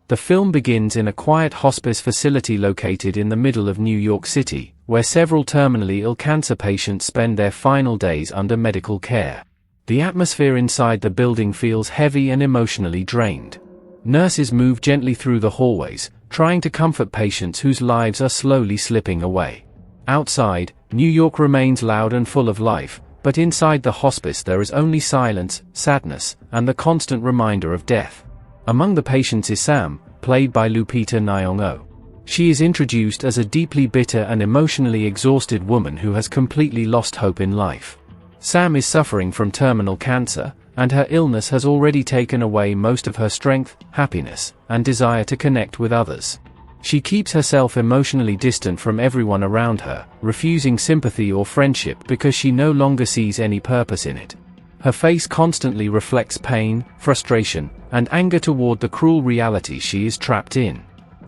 The film begins in a quiet hospice facility located in the middle of New York City, where several terminally ill cancer patients spend their final days under medical care. The atmosphere inside the building feels heavy and emotionally drained. Nurses move gently through the hallways, trying to comfort patients whose lives are slowly slipping away. Outside, New York remains loud and full of life, but inside the hospice there is only silence, sadness, and the constant reminder of death. Among the patients is Sam, played by Lupita Nyong'o. She is introduced as a deeply bitter and emotionally exhausted woman who has completely lost hope in life. Sam is suffering from terminal cancer, and her illness has already taken away most of her strength, happiness, and desire to connect with others. She keeps herself emotionally distant from everyone around her, refusing sympathy or friendship because she no longer sees any purpose in it. Her face constantly reflects pain, frustration, and anger toward the cruel reality she is trapped in.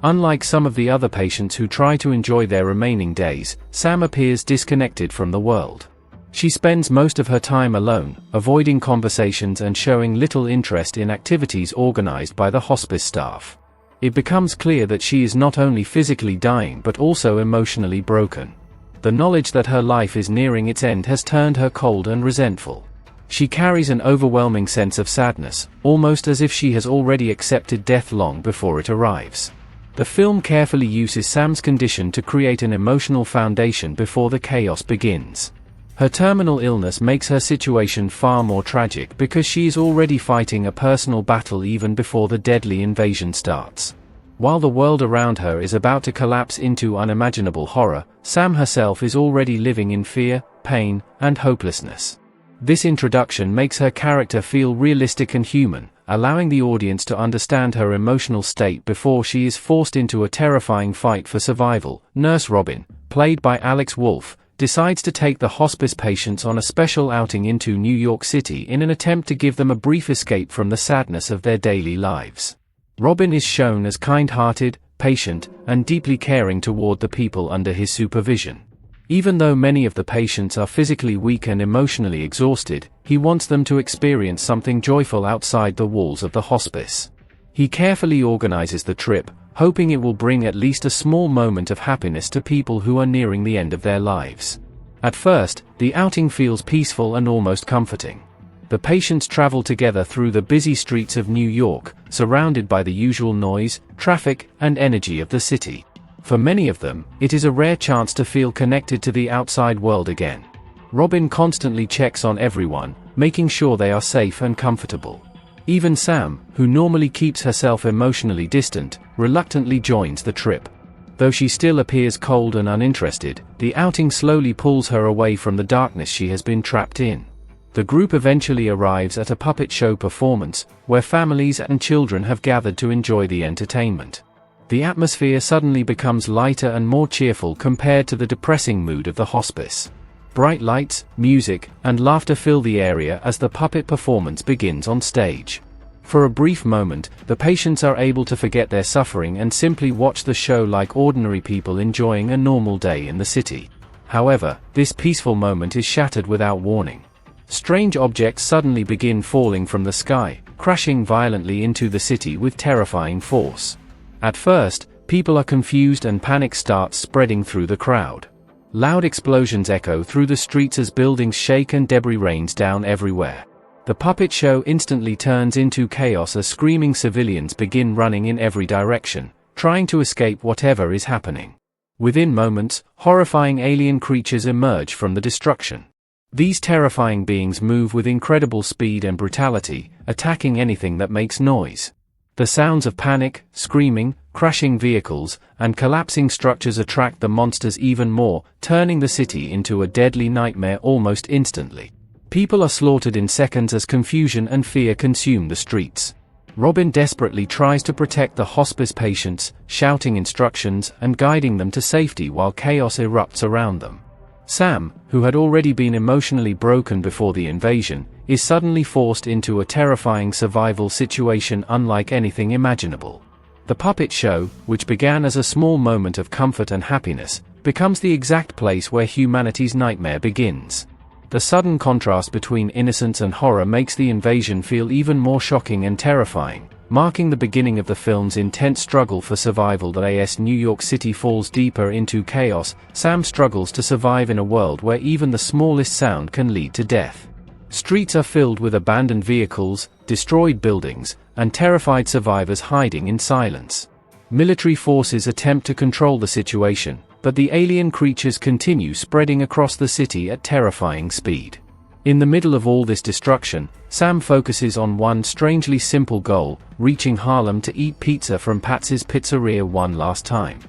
Unlike some of the other patients who try to enjoy their remaining days, Sam appears disconnected from the world. She spends most of her time alone, avoiding conversations and showing little interest in activities organized by the hospice staff. It becomes clear that she is not only physically dying but also emotionally broken. The knowledge that her life is nearing its end has turned her cold and resentful. She carries an overwhelming sense of sadness, almost as if she has already accepted death long before it arrives. The film carefully uses Sam's condition to create an emotional foundation before the chaos begins. Her terminal illness makes her situation far more tragic because she is already fighting a personal battle even before the deadly invasion starts. While the world around her is about to collapse into unimaginable horror, Sam herself is already living in fear, pain, and hopelessness. This introduction makes her character feel realistic and human, allowing the audience to understand her emotional state before she is forced into a terrifying fight for survival. Nurse Robin, played by Wolff, decides to take the hospice patients on a special outing into New York City in an attempt to give them a brief escape from the sadness of their daily lives. Robin is shown as kind-hearted, patient, and deeply caring toward the people under his supervision. Even though many of the patients are physically weak and emotionally exhausted, he wants them to experience something joyful outside the walls of the hospice. He carefully organizes the trip, hoping it will bring at least a small moment of happiness to people who are nearing the end of their lives. At first, the outing feels peaceful and almost comforting. The patients travel together through the busy streets of New York, surrounded by the usual noise, traffic, and energy of the city. For many of them, it is a rare chance to feel connected to the outside world again. Robin constantly checks on everyone, making sure they are safe and comfortable. Even Sam, who normally keeps herself emotionally distant, reluctantly joins the trip. Though she still appears cold and uninterested, the outing slowly pulls her away from the darkness she has been trapped in. The group eventually arrives at a puppet show performance, where families and children have gathered to enjoy the entertainment. The atmosphere suddenly becomes lighter and more cheerful compared to the depressing mood of the hospice. Bright lights, music, and laughter fill the area as the puppet performance begins on stage. For a brief moment, the patients are able to forget their suffering and simply watch the show like ordinary people enjoying a normal day in the city. However, this peaceful moment is shattered without warning. Strange objects suddenly begin falling from the sky, crashing violently into the city with terrifying force. At first, people are confused and panic starts spreading through the crowd. Loud explosions echo through the streets as buildings shake and debris rains down everywhere. The puppet show instantly turns into chaos as screaming civilians begin running in every direction, trying to escape whatever is happening. Within moments, horrifying alien creatures emerge from the destruction. These terrifying beings move with incredible speed and brutality, attacking anything that makes noise. The sounds of panic, screaming, crashing vehicles, and collapsing structures attract the monsters even more, turning the city into a deadly nightmare almost instantly. People are slaughtered in seconds as confusion and fear consume the streets. Robin desperately tries to protect the hospice patients, shouting instructions and guiding them to safety while chaos erupts around them. Sam, who had already been emotionally broken before the invasion, is suddenly forced into a terrifying survival situation unlike anything imaginable. The puppet show, which began as a small moment of comfort and happiness, becomes the exact place where humanity's nightmare begins. The sudden contrast between innocence and horror makes the invasion feel even more shocking and terrifying, Marking the beginning of the film's intense struggle for survival as New York City falls deeper into chaos, Sam struggles to survive in a world where even the smallest sound can lead to death. Streets are filled with abandoned vehicles, destroyed buildings, and terrified survivors hiding in silence. Military forces attempt to control the situation, but the alien creatures continue spreading across the city at terrifying speed. In the middle of all this destruction, Sam focuses on one strangely simple goal: reaching Harlem to eat pizza from Patsy's Pizzeria one last time.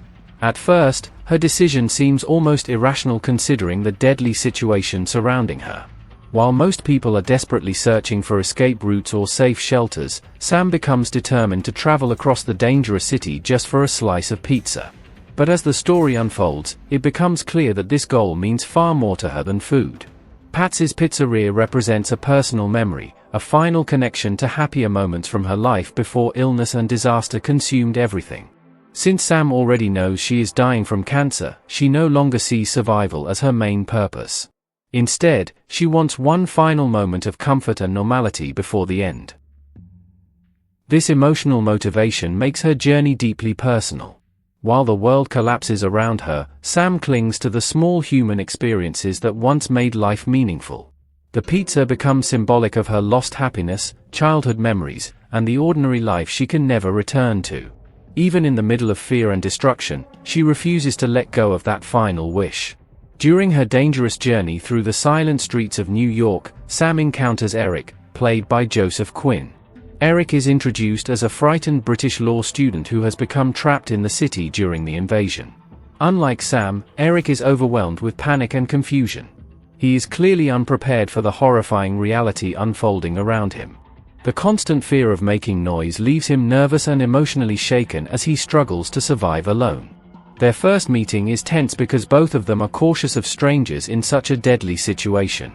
At first, her decision seems almost irrational considering the deadly situation surrounding her. While most people are desperately searching for escape routes or safe shelters, Sam becomes determined to travel across the dangerous city just for a slice of pizza. But as the story unfolds, it becomes clear that this goal means far more to her than food. Patsy's Pizzeria represents a personal memory, a final connection to happier moments from her life before illness and disaster consumed everything. Since Sam already knows she is dying from cancer, she no longer sees survival as her main purpose. Instead, she wants one final moment of comfort and normality before the end. This emotional motivation makes her journey deeply personal. While the world collapses around her, Sam clings to the small human experiences that once made life meaningful. The pizza becomes symbolic of her lost happiness, childhood memories, and the ordinary life she can never return to. Even in the middle of fear and destruction, she refuses to let go of that final wish. During her dangerous journey through the silent streets of New York, Sam encounters Eric, played by Joseph Quinn. Eric is introduced as a frightened British law student who has become trapped in the city during the invasion. Unlike Sam, Eric is overwhelmed with panic and confusion. He is clearly unprepared for the horrifying reality unfolding around him. The constant fear of making noise leaves him nervous and emotionally shaken as he struggles to survive alone. Their first meeting is tense because both of them are cautious of strangers in such a deadly situation.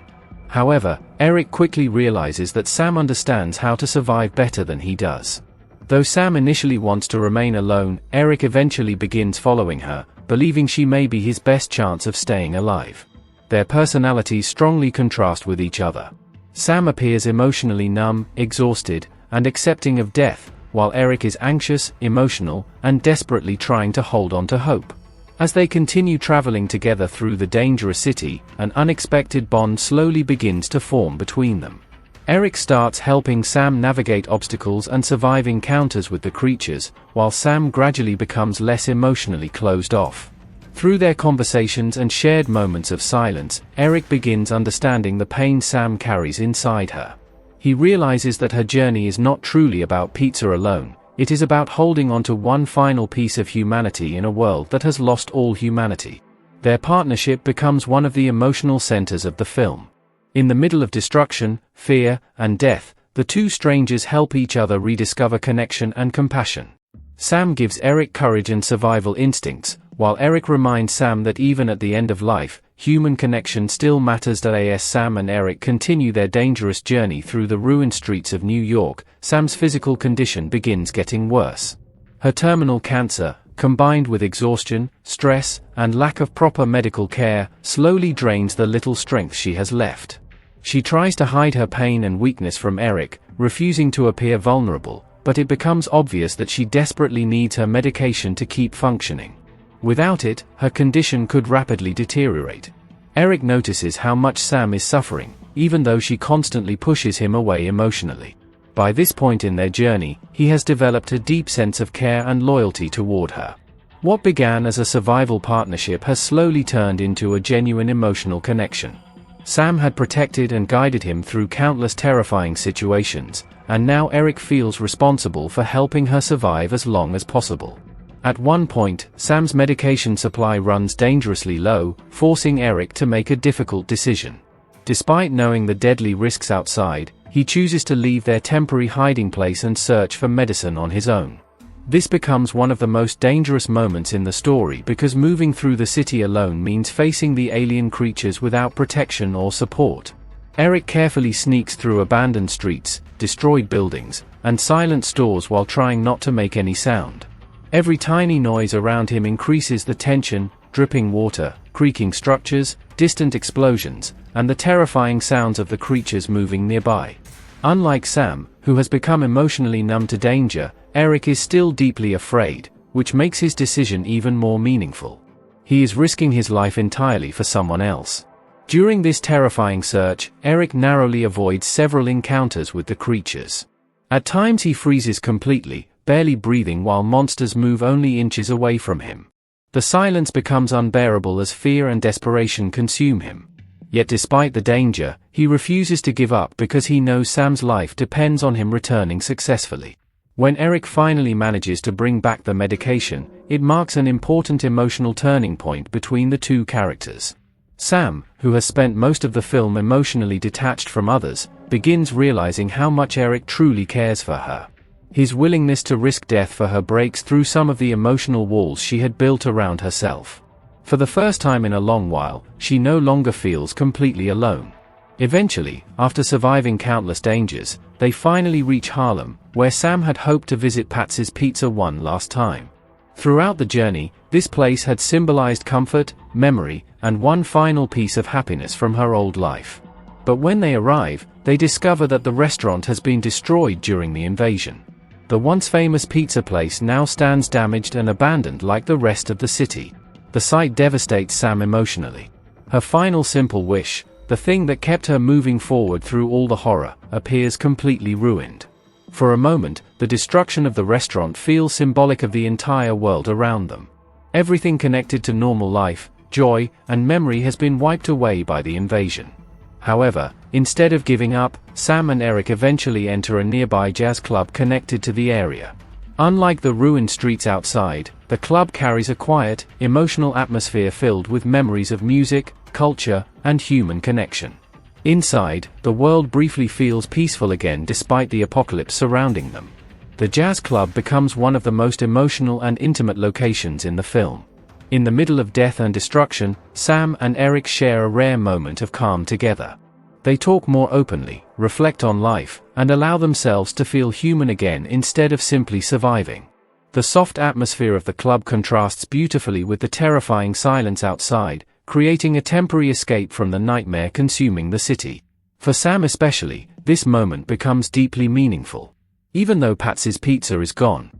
However, Eric quickly realizes that Sam understands how to survive better than he does. Though Sam initially wants to remain alone, Eric eventually begins following her, believing she may be his best chance of staying alive. Their personalities strongly contrast with each other. Sam appears emotionally numb, exhausted, and accepting of death, while Eric is anxious, emotional, and desperately trying to hold on to hope. As they continue traveling together through the dangerous city, an unexpected bond slowly begins to form between them. Eric starts helping Sam navigate obstacles and survive encounters with the creatures, while Sam gradually becomes less emotionally closed off. Through their conversations and shared moments of silence, Eric begins understanding the pain Sam carries inside her. He realizes that her journey is not truly about pizza alone. It is about holding on to one final piece of humanity in a world that has lost all humanity. Their partnership becomes one of the emotional centers of the film. In the middle of destruction, fear, and death, the two strangers help each other rediscover connection and compassion. Sam gives Eric courage and survival instincts, while Eric reminds Sam that even at the end of life, human connection still matters. As Sam and Eric continue their dangerous journey through the ruined streets of New York, Sam's physical condition begins getting worse. Her terminal cancer, combined with exhaustion, stress, and lack of proper medical care, slowly drains the little strength she has left. She tries to hide her pain and weakness from Eric, refusing to appear vulnerable, but it becomes obvious that she desperately needs her medication to keep functioning. Without it, her condition could rapidly deteriorate. Eric notices how much Sam is suffering, even though she constantly pushes him away emotionally. By this point in their journey, he has developed a deep sense of care and loyalty toward her. What began as a survival partnership has slowly turned into a genuine emotional connection. Sam had protected and guided him through countless terrifying situations, and now Eric feels responsible for helping her survive as long as possible. At one point, Sam's medication supply runs dangerously low, forcing Eric to make a difficult decision. Despite knowing the deadly risks outside, he chooses to leave their temporary hiding place and search for medicine on his own. This becomes one of the most dangerous moments in the story because moving through the city alone means facing the alien creatures without protection or support. Eric carefully sneaks through abandoned streets, destroyed buildings, and silent stores while trying not to make any sound. Every tiny noise around him increases the tension: dripping water, creaking structures, distant explosions, and the terrifying sounds of the creatures moving nearby. Unlike Sam, who has become emotionally numb to danger, Eric is still deeply afraid, which makes his decision even more meaningful. He is risking his life entirely for someone else. During this terrifying search, Eric narrowly avoids several encounters with the creatures. At times he freezes completely, barely breathing while monsters move only inches away from him. The silence becomes unbearable as fear and desperation consume him. Yet despite the danger, he refuses to give up because he knows Sam's life depends on him returning successfully. When Eric finally manages to bring back the medication, it marks an important emotional turning point between the two characters. Sam, who has spent most of the film emotionally detached from others, begins realizing how much Eric truly cares for her. His willingness to risk death for her breaks through some of the emotional walls she had built around herself. For the first time in a long while, she no longer feels completely alone. Eventually, after surviving countless dangers, they finally reach Harlem, where Sam had hoped to visit Patsy's Pizza one last time. Throughout the journey, this place had symbolized comfort, memory, and one final piece of happiness from her old life. But when they arrive, they discover that the restaurant has been destroyed during the invasion. The once famous pizza place now stands damaged and abandoned like the rest of the city. The sight devastates Sam emotionally. Her final simple wish, the thing that kept her moving forward through all the horror, appears completely ruined. For a moment, the destruction of the restaurant feels symbolic of the entire world around them. Everything connected to normal life, joy, and memory has been wiped away by the invasion. However, instead of giving up, Sam and Eric eventually enter a nearby jazz club connected to the area. Unlike the ruined streets outside, the club carries a quiet, emotional atmosphere filled with memories of music, culture, and human connection. Inside, the world briefly feels peaceful again despite the apocalypse surrounding them. The jazz club becomes one of the most emotional and intimate locations in the film. In the middle of death and destruction, Sam and Eric share a rare moment of calm together. They talk more openly, reflect on life, and allow themselves to feel human again instead of simply surviving. The soft atmosphere of the club contrasts beautifully with the terrifying silence outside, creating a temporary escape from the nightmare consuming the city. For Sam especially, this moment becomes deeply meaningful. Even though Patsy's Pizza is gone,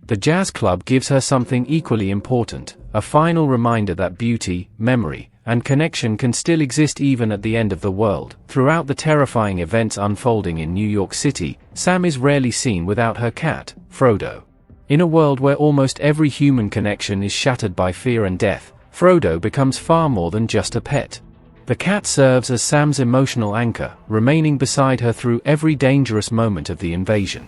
the jazz club gives her something equally important, a final reminder that beauty, memory, and connection can still exist even at the end of the world. Throughout the terrifying events unfolding in New York City, Sam is rarely seen without her cat, Frodo. In a world where almost every human connection is shattered by fear and death, Frodo becomes far more than just a pet. The cat serves as Sam's emotional anchor, remaining beside her through every dangerous moment of the invasion.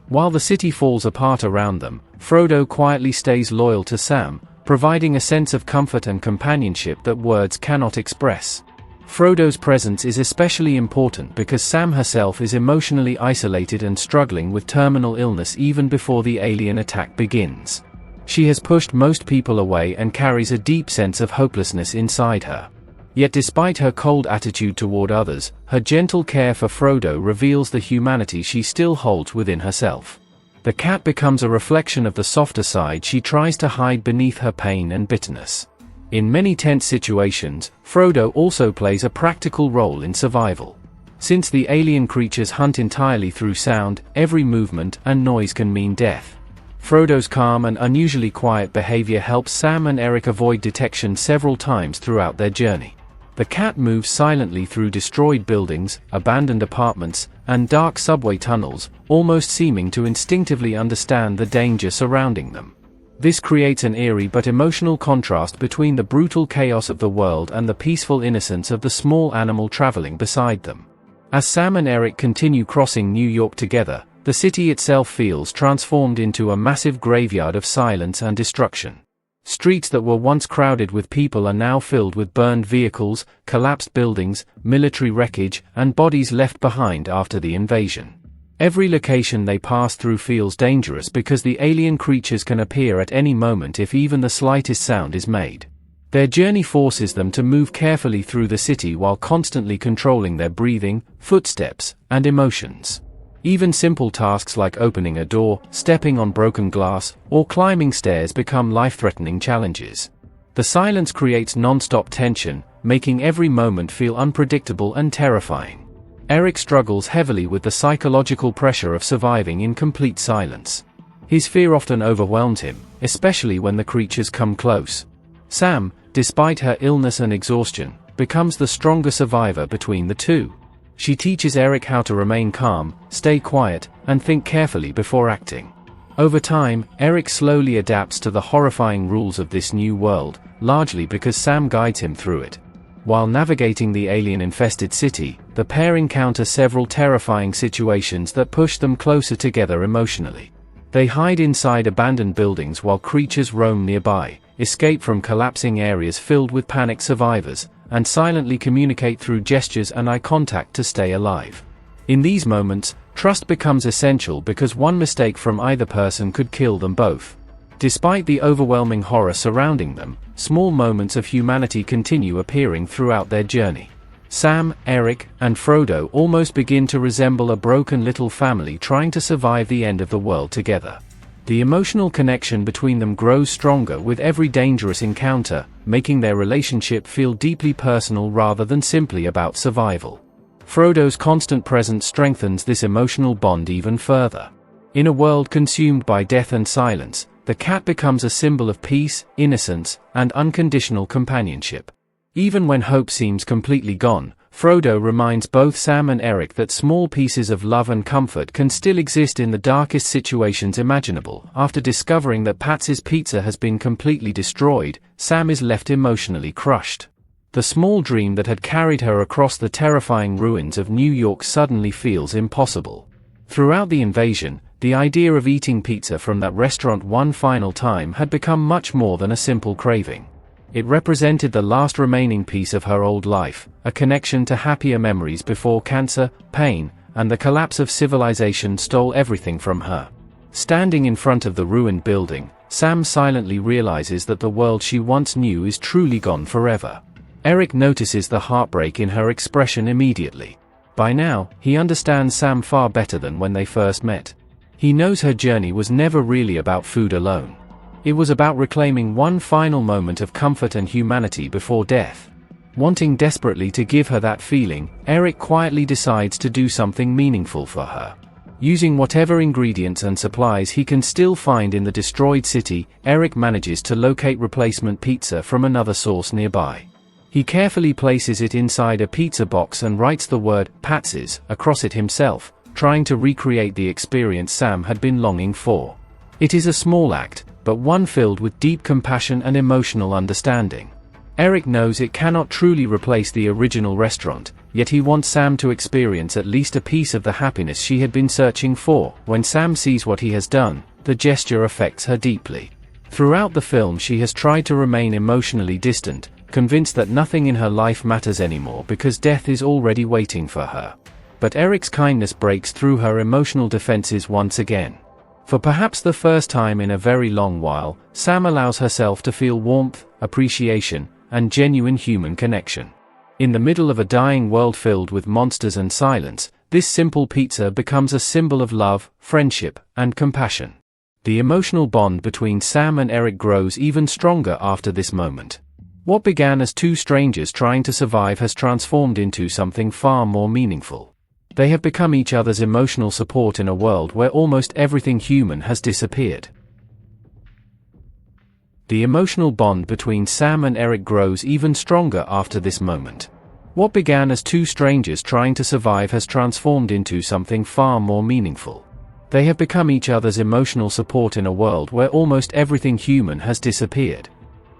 While the city falls apart around them, Frodo quietly stays loyal to Sam, providing a sense of comfort and companionship that words cannot express. Frodo's presence is especially important because Sam herself is emotionally isolated and struggling with terminal illness even before the alien attack begins. She has pushed most people away and carries a deep sense of hopelessness inside her. Yet despite her cold attitude toward others, her gentle care for Frodo reveals the humanity she still holds within herself. The cat becomes a reflection of the softer side she tries to hide beneath her pain and bitterness. In many tense situations, Frodo also plays a practical role in survival. Since the alien creatures hunt entirely through sound, every movement and noise can mean death. Frodo's calm and unusually quiet behavior helps Sam and Eric avoid detection several times throughout their journey. The cat moves silently through destroyed buildings, abandoned apartments, and dark subway tunnels, almost seeming to instinctively understand the danger surrounding them. This creates an eerie but emotional contrast between the brutal chaos of the world and the peaceful innocence of the small animal traveling beside them. As Sam and Eric continue crossing New York together, the city itself feels transformed into a massive graveyard of silence and destruction. Streets that were once crowded with people are now filled with burned vehicles, collapsed buildings, military wreckage, and bodies left behind after the invasion. Every location they pass through feels dangerous because the alien creatures can appear at any moment if even the slightest sound is made. Their journey forces them to move carefully through the city while constantly controlling their breathing, footsteps, and emotions. Even simple tasks like opening a door, stepping on broken glass, or climbing stairs become life-threatening challenges. The silence creates non-stop tension, making every moment feel unpredictable and terrifying. Eric struggles heavily with the psychological pressure of surviving in complete silence. His fear often overwhelms him, especially when the creatures come close. Sam, despite her illness and exhaustion, becomes the stronger survivor between the two. She teaches Eric how to remain calm, stay quiet, and think carefully before acting. Over time, Eric slowly adapts to the horrifying rules of this new world, largely because Sam guides him through it. While navigating the alien-infested city, the pair encounter several terrifying situations that push them closer together emotionally. They hide inside abandoned buildings while creatures roam nearby, escape from collapsing areas filled with panicked survivors, and silently communicate through gestures and eye contact to stay alive. In these moments, trust becomes essential because one mistake from either person could kill them both. Despite the overwhelming horror surrounding them, small moments of humanity continue appearing throughout their journey. Sam, Eric, and Frodo almost begin to resemble a broken little family trying to survive the end of the world together. The emotional connection between them grows stronger with every dangerous encounter, making their relationship feel deeply personal rather than simply about survival. Frodo's constant presence strengthens this emotional bond even further. In a world consumed by death and silence, the cat becomes a symbol of peace, innocence, and unconditional companionship. Even when hope seems completely gone, Frodo reminds both Sam and Eric that small pieces of love and comfort can still exist in the darkest situations imaginable. After discovering that Patsy's pizza has been completely destroyed, Sam is left emotionally crushed. The small dream that had carried her across the terrifying ruins of New York suddenly feels impossible. Throughout the invasion, the idea of eating pizza from that restaurant one final time had become much more than a simple craving. It represented the last remaining piece of her old life, a connection to happier memories before cancer, pain, and the collapse of civilization stole everything from her. Standing in front of the ruined building, Sam silently realizes that the world she once knew is truly gone forever. Eric notices the heartbreak in her expression immediately. By now, he understands Sam far better than when they first met. He knows her journey was never really about food alone. It was about reclaiming one final moment of comfort and humanity before death. Wanting desperately to give her that feeling, Eric quietly decides to do something meaningful for her. Using whatever ingredients and supplies he can still find in the destroyed city, Eric manages to locate replacement pizza from another source nearby. He carefully places it inside a pizza box and writes the word "Patsy's" across it himself, trying to recreate the experience Sam had been longing for. It is a small act, but one filled with deep compassion and emotional understanding. Eric knows it cannot truly replace the original restaurant, yet he wants Sam to experience at least a piece of the happiness she had been searching for. When Sam sees what he has done, the gesture affects her deeply. Throughout the film she has tried to remain emotionally distant, convinced that nothing in her life matters anymore because death is already waiting for her. But Eric's kindness breaks through her emotional defenses once again. For perhaps the first time in a very long while, Sam allows herself to feel warmth, appreciation, and genuine human connection. In the middle of a dying world filled with monsters and silence, this simple pizza becomes a symbol of love, friendship, and compassion. The emotional bond between Sam and Eric grows even stronger after this moment. What began as two strangers trying to survive has transformed into something far more meaningful. They have become each other's emotional support in a world where almost everything human has disappeared. The emotional bond between Sam and Eric grows even stronger after this moment. What began as two strangers trying to survive has transformed into something far more meaningful. They have become each other's emotional support in a world where almost everything human has disappeared.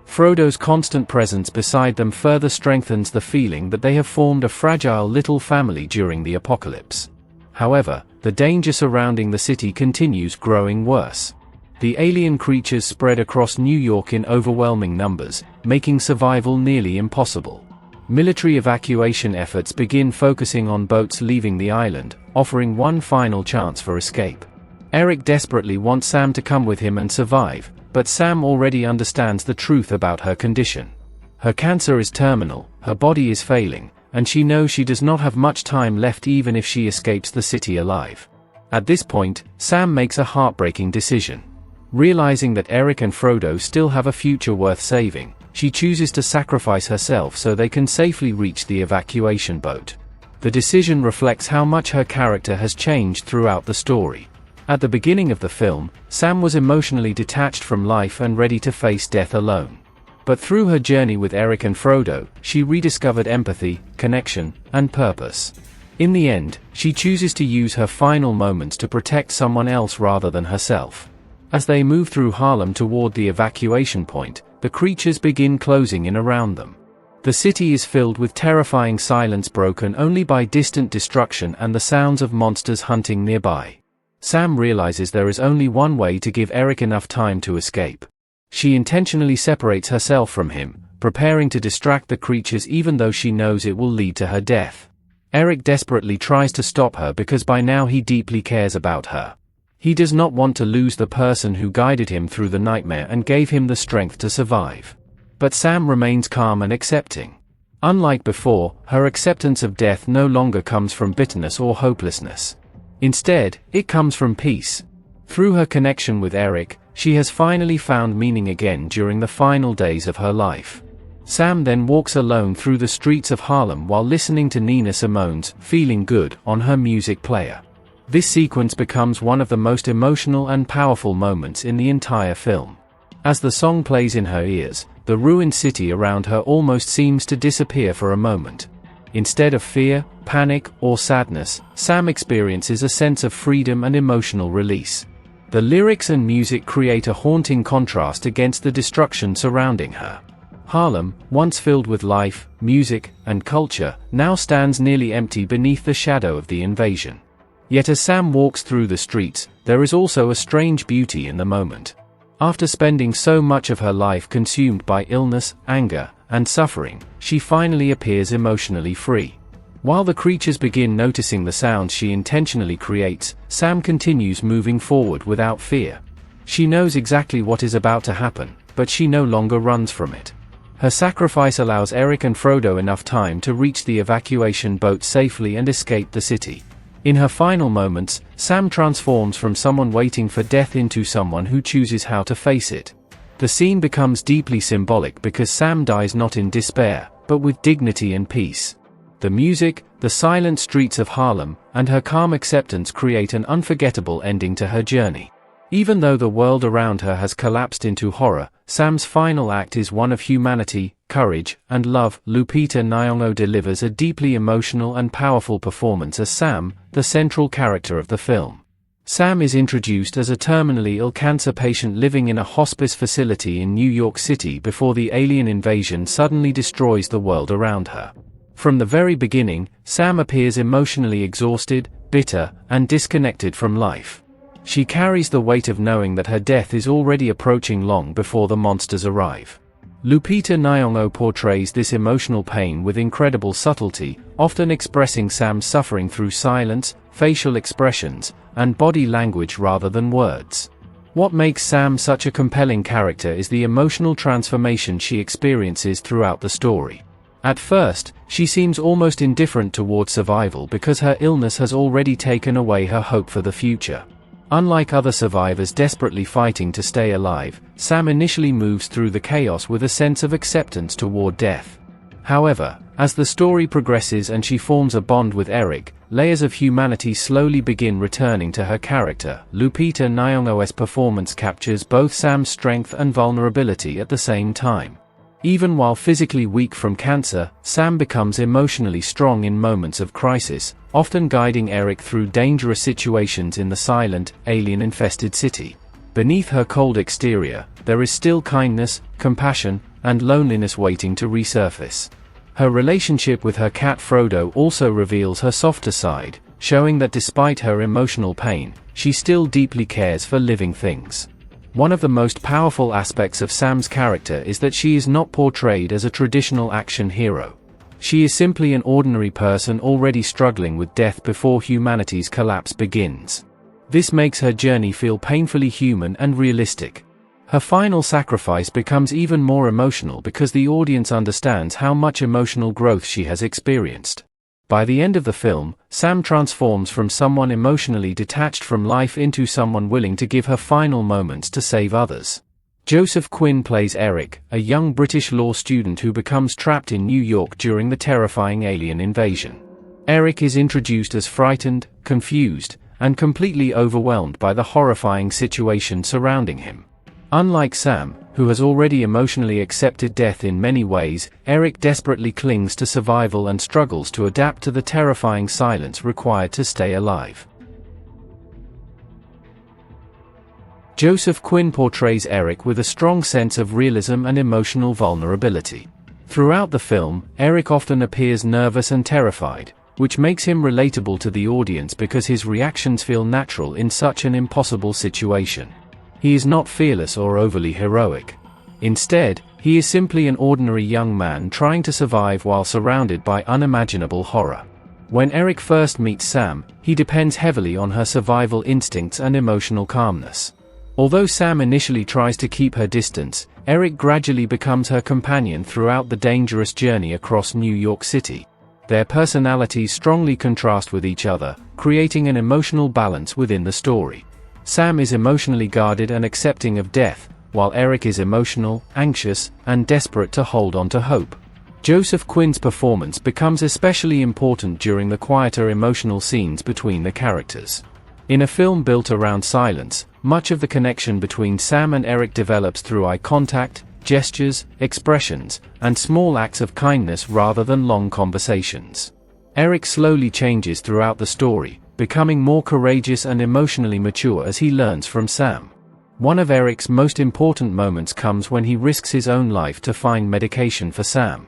Frodo's constant presence beside them further strengthens the feeling that they have formed a fragile little family during the apocalypse. However, the danger surrounding the city continues growing worse. The alien creatures spread across New York in overwhelming numbers, making survival nearly impossible. Military evacuation efforts begin focusing on boats leaving the island, offering one final chance for escape. Eric desperately wants Sam to come with him and survive, but Sam already understands the truth about her condition. Her cancer is terminal, her body is failing, and she knows she does not have much time left even if she escapes the city alive. At this point, Sam makes a heartbreaking decision. Realizing that Eric and Frodo still have a future worth saving, she chooses to sacrifice herself so they can safely reach the evacuation boat. The decision reflects how much her character has changed throughout the story. At the beginning of the film, Sam was emotionally detached from life and ready to face death alone. But through her journey with Eric and Frodo, she rediscovered empathy, connection, and purpose. In the end, she chooses to use her final moments to protect someone else rather than herself. As they move through Harlem toward the evacuation point, the creatures begin closing in around them. The city is filled with terrifying silence broken only by distant destruction and the sounds of monsters hunting nearby. Sam realizes there is only one way to give Eric enough time to escape. She intentionally separates herself from him, preparing to distract the creatures even though she knows it will lead to her death. Eric desperately tries to stop her because by now he deeply cares about her. He does not want to lose the person who guided him through the nightmare and gave him the strength to survive. But Sam remains calm and accepting. Unlike before, her acceptance of death no longer comes from bitterness or hopelessness. Instead, it comes from peace. Through her connection with Eric, she has finally found meaning again during the final days of her life. Sam then walks alone through the streets of Harlem while listening to Nina Simone's "Feeling Good" on her music player. This sequence becomes one of the most emotional and powerful moments in the entire film. As the song plays in her ears, the ruined city around her almost seems to disappear for a moment. Instead of fear, panic, or sadness, Sam experiences a sense of freedom and emotional release. The lyrics and music create a haunting contrast against the destruction surrounding her. Harlem, once filled with life, music, and culture, now stands nearly empty beneath the shadow of the invasion. Yet as Sam walks through the streets, there is also a strange beauty in the moment. After spending so much of her life consumed by illness, anger, and suffering, she finally appears emotionally free. While the creatures begin noticing the sounds she intentionally creates, Sam continues moving forward without fear. She knows exactly what is about to happen, but she no longer runs from it. Her sacrifice allows Eric and Frodo enough time to reach the evacuation boat safely and escape the city. In her final moments, Sam transforms from someone waiting for death into someone who chooses how to face it. The scene becomes deeply symbolic because Sam dies not in despair, but with dignity and peace. The music, the silent streets of Harlem, and her calm acceptance create an unforgettable ending to her journey. Even though the world around her has collapsed into horror, Sam's final act is one of humanity, courage, and love. Lupita Nyong'o delivers a deeply emotional and powerful performance as Sam, the central character of the film. Sam is introduced as a terminally ill cancer patient living in a hospice facility in New York City before the alien invasion suddenly destroys the world around her. From the very beginning, Sam appears emotionally exhausted, bitter, and disconnected from life. She carries the weight of knowing that her death is already approaching long before the monsters arrive. Lupita Nyong'o portrays this emotional pain with incredible subtlety, often expressing Sam's suffering through silence, facial expressions, and body language rather than words. What makes Sam such a compelling character is the emotional transformation she experiences throughout the story. At first, she seems almost indifferent toward survival because her illness has already taken away her hope for the future. Unlike other survivors desperately fighting to stay alive, Sam initially moves through the chaos with a sense of acceptance toward death. However, as the story progresses and she forms a bond with Eric, layers of humanity slowly begin returning to her character. Lupita Nyong'o's performance captures both Sam's strength and vulnerability at the same time. Even while physically weak from cancer, Sam becomes emotionally strong in moments of crisis, often guiding Eric through dangerous situations in the silent, alien-infested city. Beneath her cold exterior, there is still kindness, compassion, and loneliness waiting to resurface. Her relationship with her cat Frodo also reveals her softer side, showing that despite her emotional pain, she still deeply cares for living things. One of the most powerful aspects of Sam's character is that she is not portrayed as a traditional action hero. She is simply an ordinary person already struggling with death before humanity's collapse begins. This makes her journey feel painfully human and realistic. Her final sacrifice becomes even more emotional because the audience understands how much emotional growth she has experienced. By the end of the film, Sam transforms from someone emotionally detached from life into someone willing to give her final moments to save others. Joseph Quinn plays Eric, a young British law student who becomes trapped in New York during the terrifying alien invasion. Eric is introduced as frightened, confused, and completely overwhelmed by the horrifying situation surrounding him. Unlike Sam, who has already emotionally accepted death in many ways, Eric desperately clings to survival and struggles to adapt to the terrifying silence required to stay alive. Joseph Quinn portrays Eric with a strong sense of realism and emotional vulnerability. Throughout the film, Eric often appears nervous and terrified, which makes him relatable to the audience because his reactions feel natural in such an impossible situation. He is not fearless or overly heroic. Instead, he is simply an ordinary young man trying to survive while surrounded by unimaginable horror. When Eric first meets Sam, he depends heavily on her survival instincts and emotional calmness. Although Sam initially tries to keep her distance, Eric gradually becomes her companion throughout the dangerous journey across New York City. Their personalities strongly contrast with each other, creating an emotional balance within the story. Sam is emotionally guarded and accepting of death, while Eric is emotional, anxious, and desperate to hold on to hope. Joseph Quinn's performance becomes especially important during the quieter emotional scenes between the characters. In a film built around silence, much of the connection between Sam and Eric develops through eye contact, gestures, expressions, and small acts of kindness rather than long conversations. Eric slowly changes throughout the story, becoming more courageous and emotionally mature as he learns from Sam. One of Eric's most important moments comes when he risks his own life to find medication for Sam.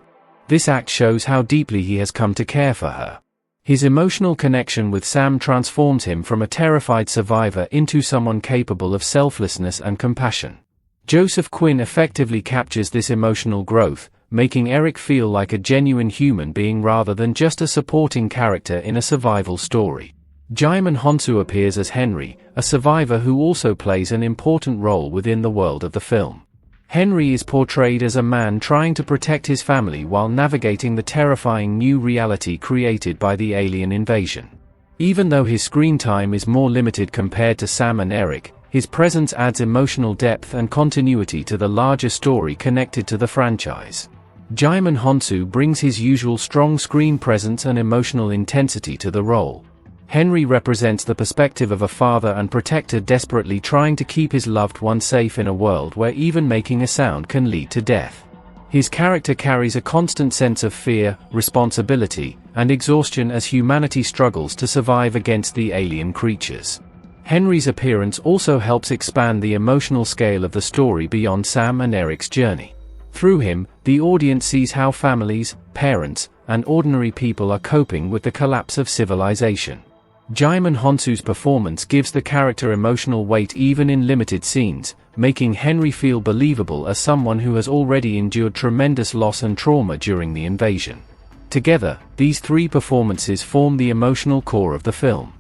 This act shows how deeply he has come to care for her. His emotional connection with Sam transforms him from a terrified survivor into someone capable of selflessness and compassion. Joseph Quinn effectively captures this emotional growth, making Eric feel like a genuine human being rather than just a supporting character in a survival story. Djimon Hounsou appears as Henry, a survivor who also plays an important role within the world of the film. Henry is portrayed as a man trying to protect his family while navigating the terrifying new reality created by the alien invasion. Even though his screen time is more limited compared to Sam and Eric, his presence adds emotional depth and continuity to the larger story connected to the franchise. Djimon Hounsou brings his usual strong screen presence and emotional intensity to the role. Henry represents the perspective of a father and protector desperately trying to keep his loved one safe in a world where even making a sound can lead to death. His character carries a constant sense of fear, responsibility, and exhaustion as humanity struggles to survive against the alien creatures. Henry's appearance also helps expand the emotional scale of the story beyond Sam and Eric's journey. Through him, the audience sees how families, parents, and ordinary people are coping with the collapse of civilization. Djimon Hounsou's performance gives the character emotional weight even in limited scenes, making Henry feel believable as someone who has already endured tremendous loss and trauma during the invasion. Together, these three performances form the emotional core of the film.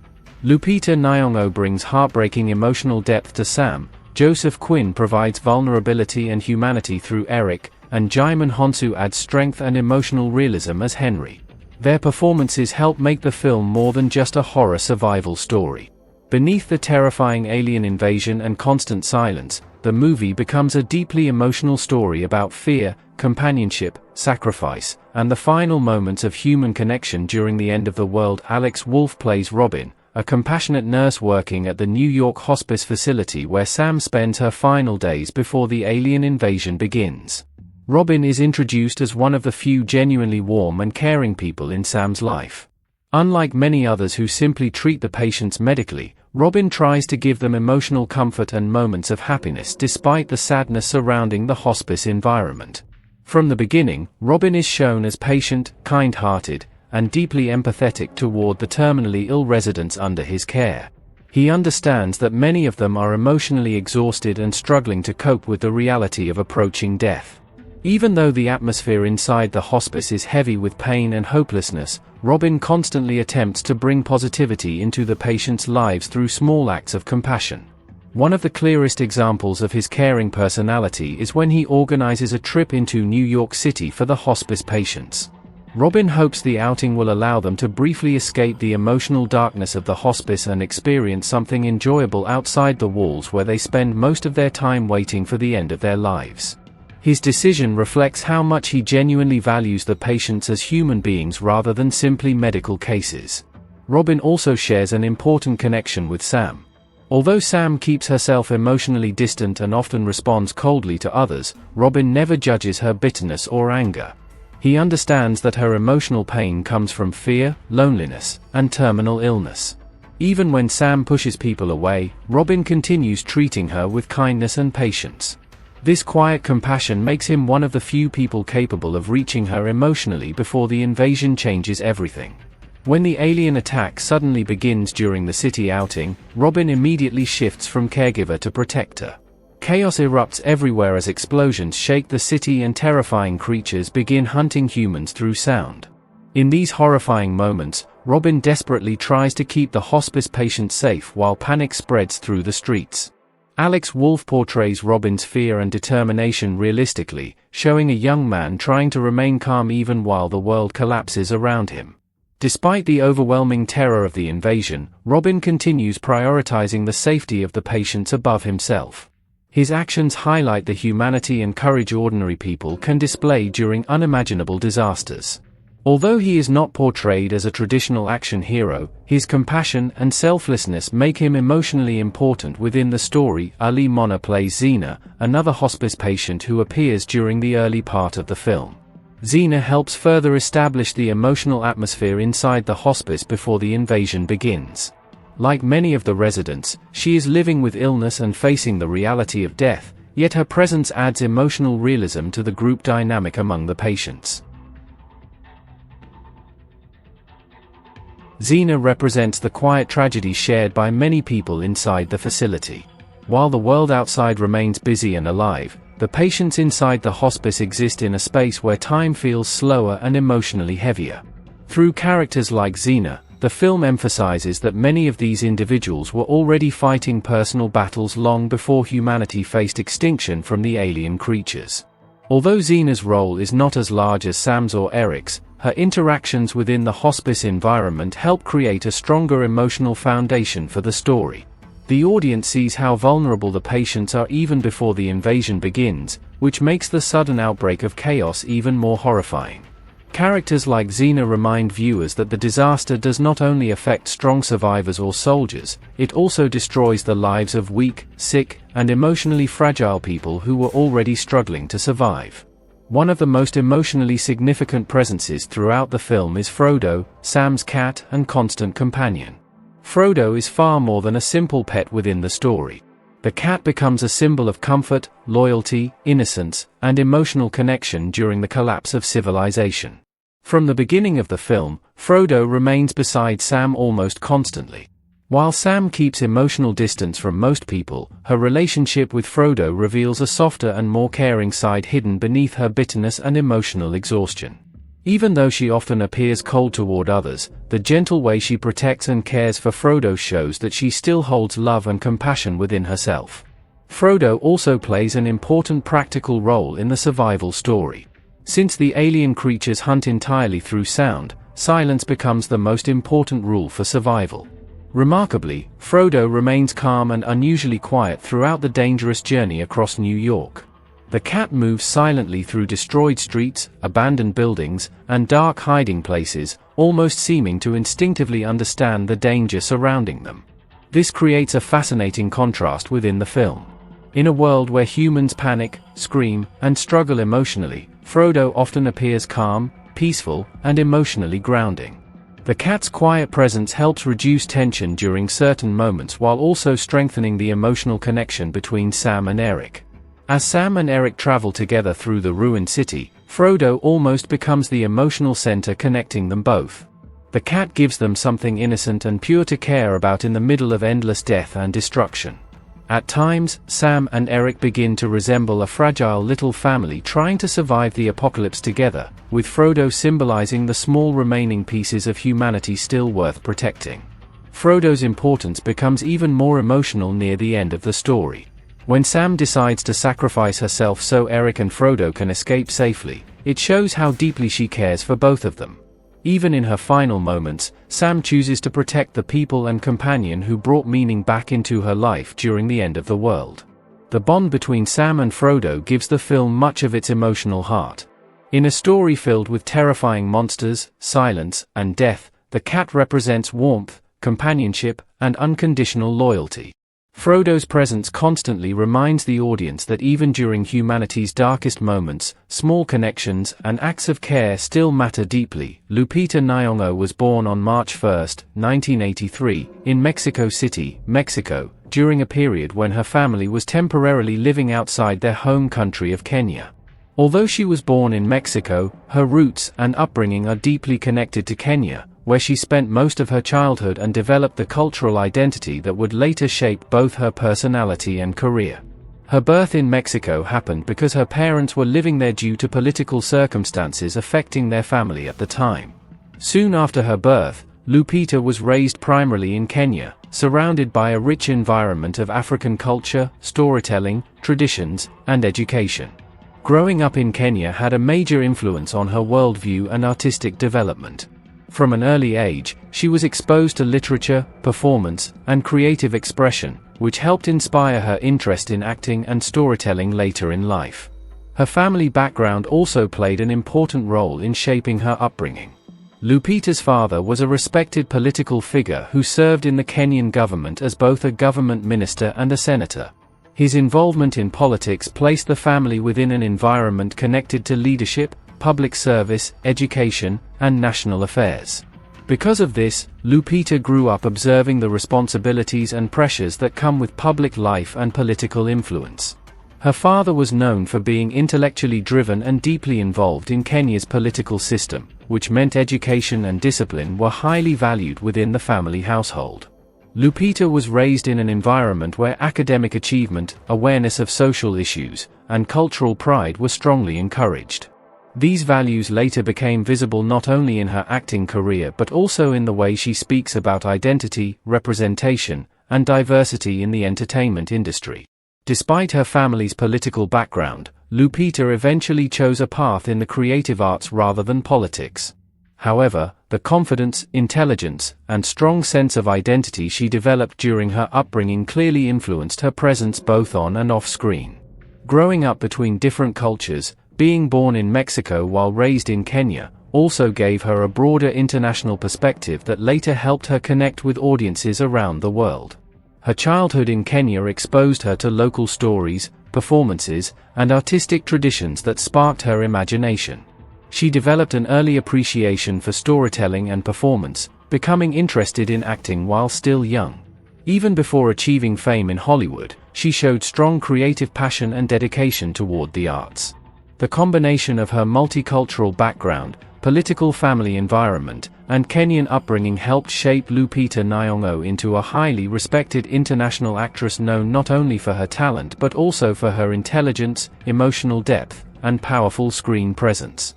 Lupita Nyong'o brings heartbreaking emotional depth to Sam, Joseph Quinn provides vulnerability and humanity through Eric, and Djimon Hounsou adds strength and emotional realism as Henry. Their performances help make the film more than just a horror survival story. Beneath the terrifying alien invasion and constant silence, the movie becomes a deeply emotional story about fear, companionship, sacrifice, and the final moments of human connection during the end of the world. Alex Wolff plays Robin, a compassionate nurse working at the New York hospice facility where Sam spends her final days before the alien invasion begins. Robin is introduced as one of the few genuinely warm and caring people in Sam's life. Unlike many others who simply treat the patients medically, Robin tries to give them emotional comfort and moments of happiness despite the sadness surrounding the hospice environment. From the beginning, Robin is shown as patient, kind-hearted, and deeply empathetic toward the terminally ill residents under his care. He understands that many of them are emotionally exhausted and struggling to cope with the reality of approaching death. Even though the atmosphere inside the hospice is heavy with pain and hopelessness, Robin constantly attempts to bring positivity into the patients' lives through small acts of compassion. One of the clearest examples of his caring personality is when he organizes a trip into New York City for the hospice patients. Robin hopes the outing will allow them to briefly escape the emotional darkness of the hospice and experience something enjoyable outside the walls where they spend most of their time waiting for the end of their lives. His decision reflects how much he genuinely values the patients as human beings rather than simply medical cases. Robin also shares an important connection with Sam. Although Sam keeps herself emotionally distant and often responds coldly to others, Robin never judges her bitterness or anger. He understands that her emotional pain comes from fear, loneliness, and terminal illness. Even when Sam pushes people away, Robin continues treating her with kindness and patience. This quiet compassion makes him one of the few people capable of reaching her emotionally before the invasion changes everything. When the alien attack suddenly begins during the city outing, Robin immediately shifts from caregiver to protector. Chaos erupts everywhere as explosions shake the city and terrifying creatures begin hunting humans through sound. In these horrifying moments, Robin desperately tries to keep the hospice patients safe while panic spreads through the streets. Wolff portrays Robin's fear and determination realistically, showing a young man trying to remain calm even while the world collapses around him. Despite the overwhelming terror of the invasion, Robin continues prioritizing the safety of the patients above himself. His actions highlight the humanity and courage ordinary people can display during unimaginable disasters. Although he is not portrayed as a traditional action hero, his compassion and selflessness make him emotionally important within the story. Ali Mona plays Zena, another hospice patient who appears during the early part of the film. Zena helps further establish the emotional atmosphere inside the hospice before the invasion begins. Like many of the residents, she is living with illness and facing the reality of death, yet her presence adds emotional realism to the group dynamic among the patients. Zena represents the quiet tragedy shared by many people inside the facility. While the world outside remains busy and alive, the patients inside the hospice exist in a space where time feels slower and emotionally heavier. Through characters like Zena, the film emphasizes that many of these individuals were already fighting personal battles long before humanity faced extinction from the alien creatures. Although Zena's role is not as large as Sam's or Eric's, her interactions within the hospice environment help create a stronger emotional foundation for the story. The audience sees how vulnerable the patients are even before the invasion begins, which makes the sudden outbreak of chaos even more horrifying. Characters like Zena remind viewers that the disaster does not only affect strong survivors or soldiers, it also destroys the lives of weak, sick, and emotionally fragile people who were already struggling to survive. One of the most emotionally significant presences throughout the film is Frodo, Sam's cat and constant companion. Frodo is far more than a simple pet within the story. The cat becomes a symbol of comfort, loyalty, innocence, and emotional connection during the collapse of civilization. From the beginning of the film, Frodo remains beside Sam almost constantly. While Sam keeps emotional distance from most people, her relationship with Frodo reveals a softer and more caring side hidden beneath her bitterness and emotional exhaustion. Even though she often appears cold toward others, the gentle way she protects and cares for Frodo shows that she still holds love and compassion within herself. Frodo also plays an important practical role in the survival story. Since the alien creatures hunt entirely through sound, silence becomes the most important rule for survival. Remarkably, Frodo remains calm and unusually quiet throughout the dangerous journey across New York. The cat moves silently through destroyed streets, abandoned buildings, and dark hiding places, almost seeming to instinctively understand the danger surrounding them. This creates a fascinating contrast within the film. In a world where humans panic, scream, and struggle emotionally, Frodo often appears calm, peaceful, and emotionally grounding. The cat's quiet presence helps reduce tension during certain moments while also strengthening the emotional connection between Sam and Eric. As Sam and Eric travel together through the ruined city, Frodo almost becomes the emotional center connecting them both. The cat gives them something innocent and pure to care about in the middle of endless death and destruction. At times, Sam and Eric begin to resemble a fragile little family trying to survive the apocalypse together, with Frodo symbolizing the small remaining pieces of humanity still worth protecting. Frodo's importance becomes even more emotional near the end of the story. When Sam decides to sacrifice herself so Eric and Frodo can escape safely, it shows how deeply she cares for both of them. Even in her final moments, Sam chooses to protect the people and companion who brought meaning back into her life during the end of the world. The bond between Sam and Frodo gives the film much of its emotional heart. In a story filled with terrifying monsters, silence, and death, the cat represents warmth, companionship, and unconditional loyalty. Frodo's presence constantly reminds the audience that even during humanity's darkest moments, small connections and acts of care still matter deeply. Lupita Nyong'o was born on March 1, 1983, in Mexico City, Mexico, during a period when her family was temporarily living outside their home country of Kenya. Although she was born in Mexico, her roots and upbringing are deeply connected to Kenya, where she spent most of her childhood and developed the cultural identity that would later shape both her personality and career. Her birth in Mexico happened because her parents were living there due to political circumstances affecting their family at the time. Soon after her birth, Lupita was raised primarily in Kenya, surrounded by a rich environment of African culture, storytelling, traditions, and education. Growing up in Kenya had a major influence on her worldview and artistic development. From an early age, she was exposed to literature, performance, and creative expression, which helped inspire her interest in acting and storytelling later in life. Her family background also played an important role in shaping her upbringing. Lupita's father was a respected political figure who served in the Kenyan government as both a government minister and a senator. His involvement in politics placed the family within an environment connected to leadership, public service, education, and national affairs. Because of this, Lupita grew up observing the responsibilities and pressures that come with public life and political influence. Her father was known for being intellectually driven and deeply involved in Kenya's political system, which meant education and discipline were highly valued within the family household. Lupita was raised in an environment where academic achievement, awareness of social issues, and cultural pride were strongly encouraged. These values later became visible not only in her acting career but also in the way she speaks about identity, representation, and diversity in the entertainment industry. Despite her family's political background, Lupita eventually chose a path in the creative arts rather than politics. However, the confidence, intelligence, and strong sense of identity she developed during her upbringing clearly influenced her presence both on and off screen. Growing up between different cultures, being born in Mexico while raised in Kenya, also gave her a broader international perspective that later helped her connect with audiences around the world. Her childhood in Kenya exposed her to local stories, performances, and artistic traditions that sparked her imagination. She developed an early appreciation for storytelling and performance, becoming interested in acting while still young. Even before achieving fame in Hollywood, she showed strong creative passion and dedication toward the arts. The combination of her multicultural background, political family environment, and Kenyan upbringing helped shape Lupita Nyong'o into a highly respected international actress known not only for her talent but also for her intelligence, emotional depth, and powerful screen presence.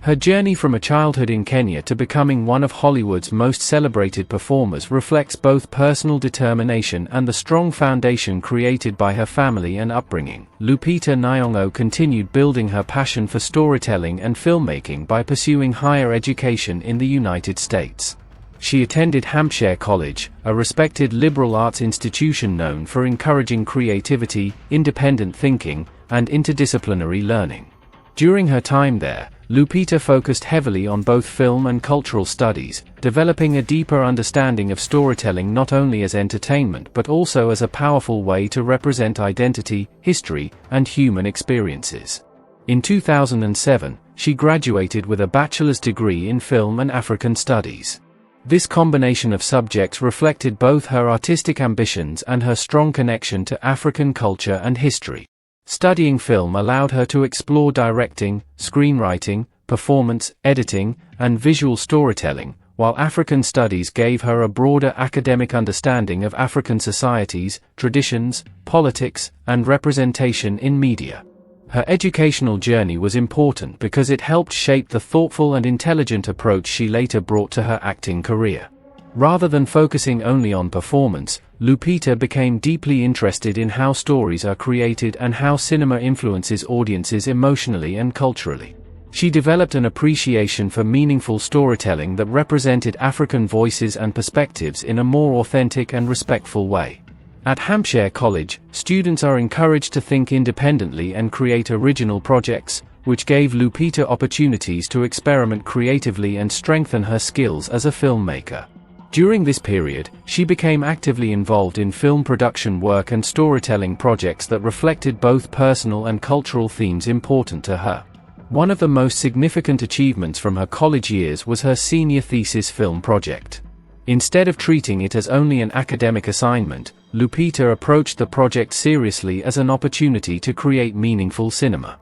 Her journey from a childhood in Kenya to becoming one of Hollywood's most celebrated performers reflects both personal determination and the strong foundation created by her family and upbringing. Lupita Nyong'o continued building her passion for storytelling and filmmaking by pursuing higher education in the United States. She attended Hampshire College, a respected liberal arts institution known for encouraging creativity, independent thinking, and interdisciplinary learning. During her time there, Lupita focused heavily on both film and cultural studies, developing a deeper understanding of storytelling not only as entertainment but also as a powerful way to represent identity, history, and human experiences. In 2007, she graduated with a bachelor's degree in film and African studies. This combination of subjects reflected both her artistic ambitions and her strong connection to African culture and history. Studying film allowed her to explore directing, screenwriting, performance, editing, and visual storytelling, while African studies gave her a broader academic understanding of African societies, traditions, politics, and representation in media. Her educational journey was important because it helped shape the thoughtful and intelligent approach she later brought to her acting career. Rather than focusing only on performance, Lupita became deeply interested in how stories are created and how cinema influences audiences emotionally and culturally. She developed an appreciation for meaningful storytelling that represented African voices and perspectives in a more authentic and respectful way. At Hampshire College, students are encouraged to think independently and create original projects, which gave Lupita opportunities to experiment creatively and strengthen her skills as a filmmaker. During this period, she became actively involved in film production work and storytelling projects that reflected both personal and cultural themes important to her. One of the most significant achievements from her college years was her senior thesis film project. Instead of treating it as only an academic assignment, Lupita approached the project seriously as an opportunity to create meaningful cinema.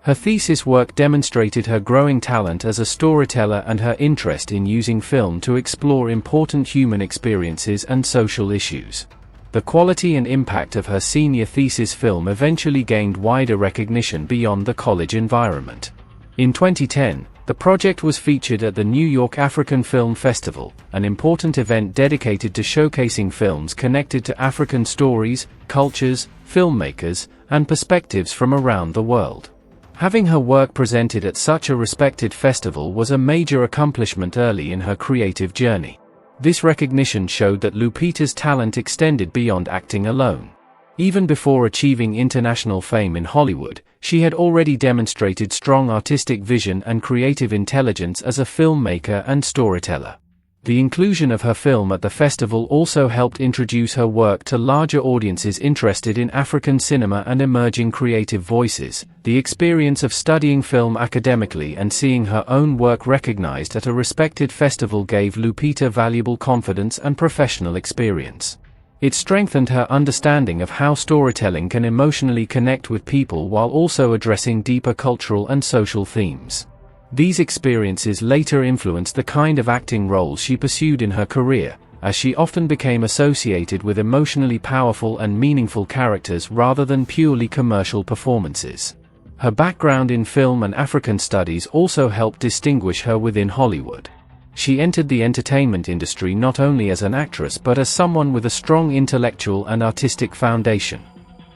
Her thesis work demonstrated her growing talent as a storyteller and her interest in using film to explore important human experiences and social issues. The quality and impact of her senior thesis film eventually gained wider recognition beyond the college environment. In 2010, the project was featured at the New York African Film Festival, an important event dedicated to showcasing films connected to African stories, cultures, filmmakers, and perspectives from around the world. Having her work presented at such a respected festival was a major accomplishment early in her creative journey. This recognition showed that Lupita's talent extended beyond acting alone. Even before achieving international fame in Hollywood, she had already demonstrated strong artistic vision and creative intelligence as a filmmaker and storyteller. The inclusion of her film at the festival also helped introduce her work to larger audiences interested in African cinema and emerging creative voices. The experience of studying film academically and seeing her own work recognized at a respected festival gave Lupita valuable confidence and professional experience. It strengthened her understanding of how storytelling can emotionally connect with people while also addressing deeper cultural and social themes. These experiences later influenced the kind of acting roles she pursued in her career, as she often became associated with emotionally powerful and meaningful characters rather than purely commercial performances. Her background in film and African studies also helped distinguish her within Hollywood. She entered the entertainment industry not only as an actress but as someone with a strong intellectual and artistic foundation.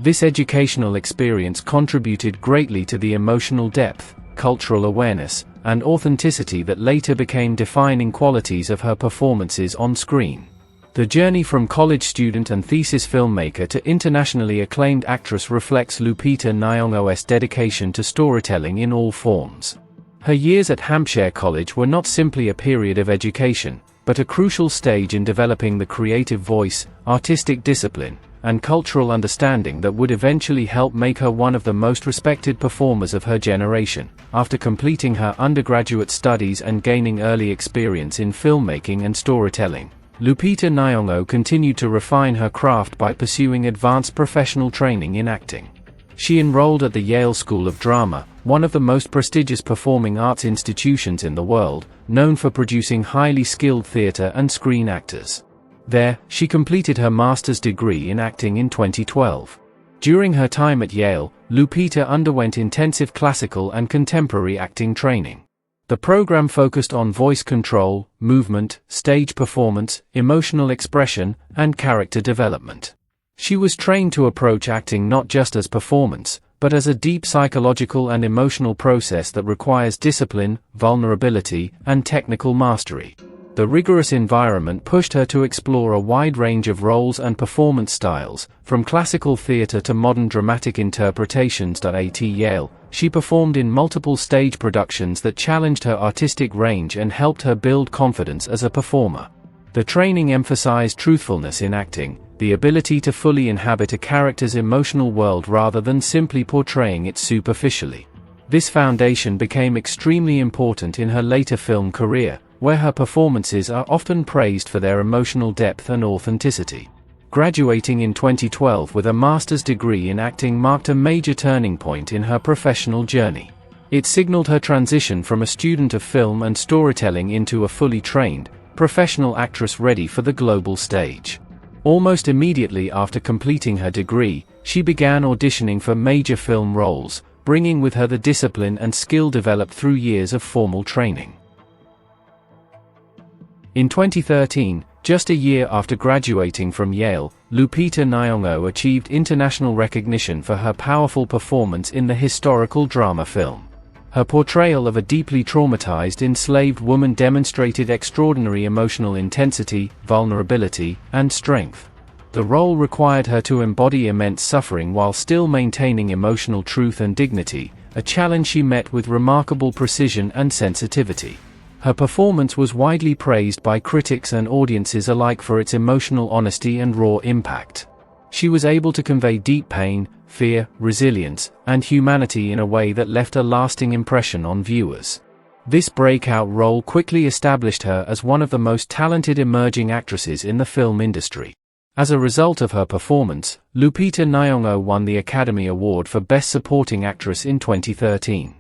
This educational experience contributed greatly to the emotional depth, cultural awareness, and authenticity that later became defining qualities of her performances on screen. The journey from college student and thesis filmmaker to internationally acclaimed actress reflects Lupita Nyong'o's dedication to storytelling in all forms. Her years at Hampshire College were not simply a period of education, but a crucial stage in developing the creative voice, artistic discipline, and cultural understanding that would eventually help make her one of the most respected performers of her generation. After completing her undergraduate studies and gaining early experience in filmmaking and storytelling, Lupita Nyong'o continued to refine her craft by pursuing advanced professional training in acting. She enrolled at the Yale School of Drama, one of the most prestigious performing arts institutions in the world, known for producing highly skilled theater and screen actors. There, she completed her master's degree in acting in 2012. During her time at Yale, Lupita underwent intensive classical and contemporary acting training. The program focused on voice control, movement, stage performance, emotional expression, and character development. She was trained to approach acting not just as performance, but as a deep psychological and emotional process that requires discipline, vulnerability, and technical mastery. The rigorous environment pushed her to explore a wide range of roles and performance styles, from classical theater to modern dramatic interpretations. At Yale, she performed in multiple stage productions that challenged her artistic range and helped her build confidence as a performer. The training emphasized truthfulness in acting, the ability to fully inhabit a character's emotional world rather than simply portraying it superficially. This foundation became extremely important in her later film career, where her performances are often praised for their emotional depth and authenticity. Graduating in 2012 with a master's degree in acting marked a major turning point in her professional journey. It signaled her transition from a student of film and storytelling into a fully trained, professional actress ready for the global stage. Almost immediately after completing her degree, she began auditioning for major film roles, bringing with her the discipline and skill developed through years of formal training. In 2013, Just a year after graduating from Yale, Lupita Nyong'o achieved international recognition for her powerful performance in the historical drama film. Her portrayal of a deeply traumatized enslaved woman demonstrated extraordinary emotional intensity, vulnerability, and strength. The role required her to embody immense suffering while still maintaining emotional truth and dignity, a challenge she met with remarkable precision and sensitivity. Her performance was widely praised by critics and audiences alike for its emotional honesty and raw impact. She was able to convey deep pain, fear, resilience, and humanity in a way that left a lasting impression on viewers. This breakout role quickly established her as one of the most talented emerging actresses in the film industry. As a result of her performance, Lupita Nyong'o won the Academy Award for Best Supporting Actress in 2013.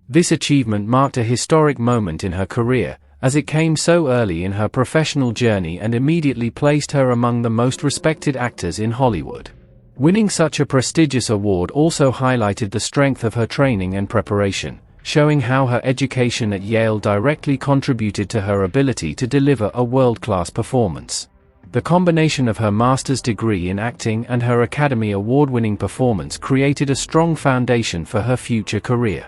This achievement marked a historic moment in her career, as it came so early in her professional journey and immediately placed her among the most respected actors in Hollywood. Winning such a prestigious award also highlighted the strength of her training and preparation, showing how her education at Yale directly contributed to her ability to deliver a world-class performance. The combination of her master's degree in acting and her Academy Award-winning performance created a strong foundation for her future career.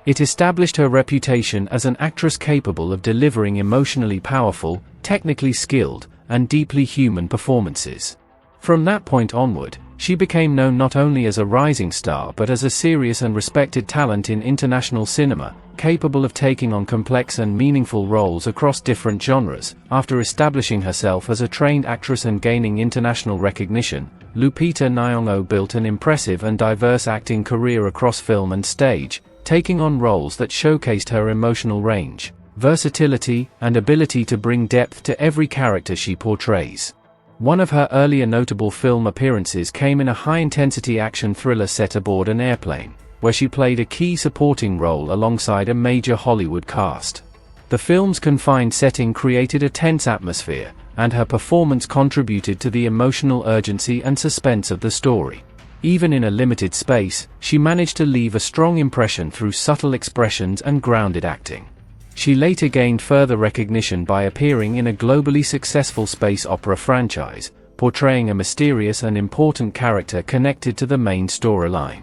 It established her reputation as an actress capable of delivering emotionally powerful, technically skilled, and deeply human performances. From that point onward, she became known not only as a rising star but as a serious and respected talent in international cinema, capable of taking on complex and meaningful roles across different genres. After establishing herself as a trained actress and gaining international recognition, Lupita Nyong'o built an impressive and diverse acting career across film and stage, taking on roles that showcased her emotional range, versatility, and ability to bring depth to every character she portrays. One of her earlier notable film appearances came in a high-intensity action thriller set aboard an airplane, where she played a key supporting role alongside a major Hollywood cast. The film's confined setting created a tense atmosphere, and her performance contributed to the emotional urgency and suspense of the story. Even in a limited space, she managed to leave a strong impression through subtle expressions and grounded acting. She later gained further recognition by appearing in a globally successful space opera franchise, portraying a mysterious and important character connected to the main storyline.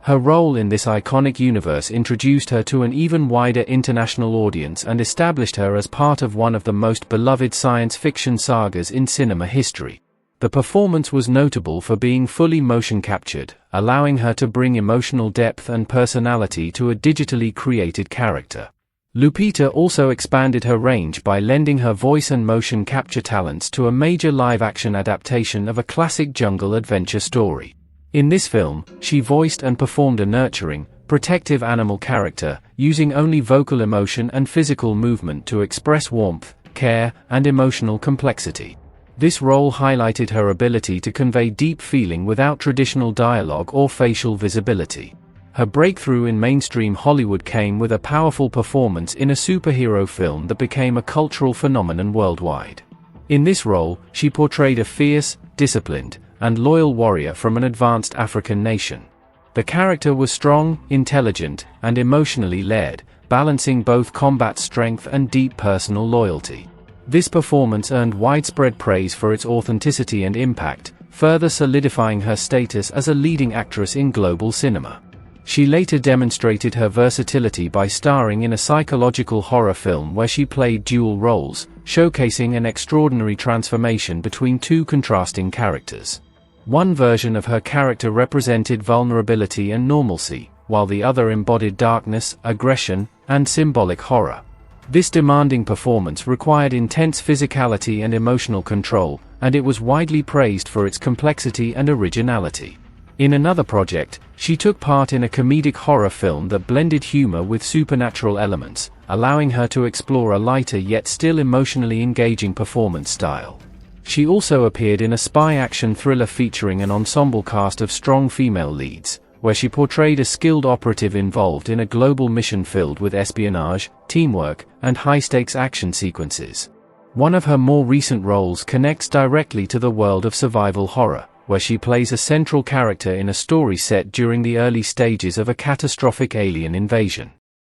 Her role in this iconic universe introduced her to an even wider international audience and established her as part of one of the most beloved science fiction sagas in cinema history. The performance was notable for being fully motion captured, allowing her to bring emotional depth and personality to a digitally created character. Lupita also expanded her range by lending her voice and motion capture talents to a major live-action adaptation of a classic jungle adventure story. In this film, she voiced and performed a nurturing, protective animal character, using only vocal emotion and physical movement to express warmth, care, and emotional complexity. This role highlighted her ability to convey deep feeling without traditional dialogue or facial visibility. Her breakthrough in mainstream Hollywood came with a powerful performance in a superhero film that became a cultural phenomenon worldwide. In this role, she portrayed a fierce, disciplined, and loyal warrior from an advanced African nation. The character was strong, intelligent, and emotionally led, balancing both combat strength and deep personal loyalty. This performance earned widespread praise for its authenticity and impact, further solidifying her status as a leading actress in global cinema. She later demonstrated her versatility by starring in a psychological horror film where she played dual roles, showcasing an extraordinary transformation between two contrasting characters. One version of her character represented vulnerability and normalcy, while the other embodied darkness, aggression, and symbolic horror. This demanding performance required intense physicality and emotional control, and it was widely praised for its complexity and originality. In another project, she took part in a comedic horror film that blended humor with supernatural elements, allowing her to explore a lighter yet still emotionally engaging performance style. She also appeared in a spy action thriller featuring an ensemble cast of strong female leads, where she portrayed a skilled operative involved in a global mission filled with espionage, teamwork, and high-stakes action sequences. One of her more recent roles connects directly to the world of survival horror, where she plays a central character in a story set during the early stages of a catastrophic alien invasion.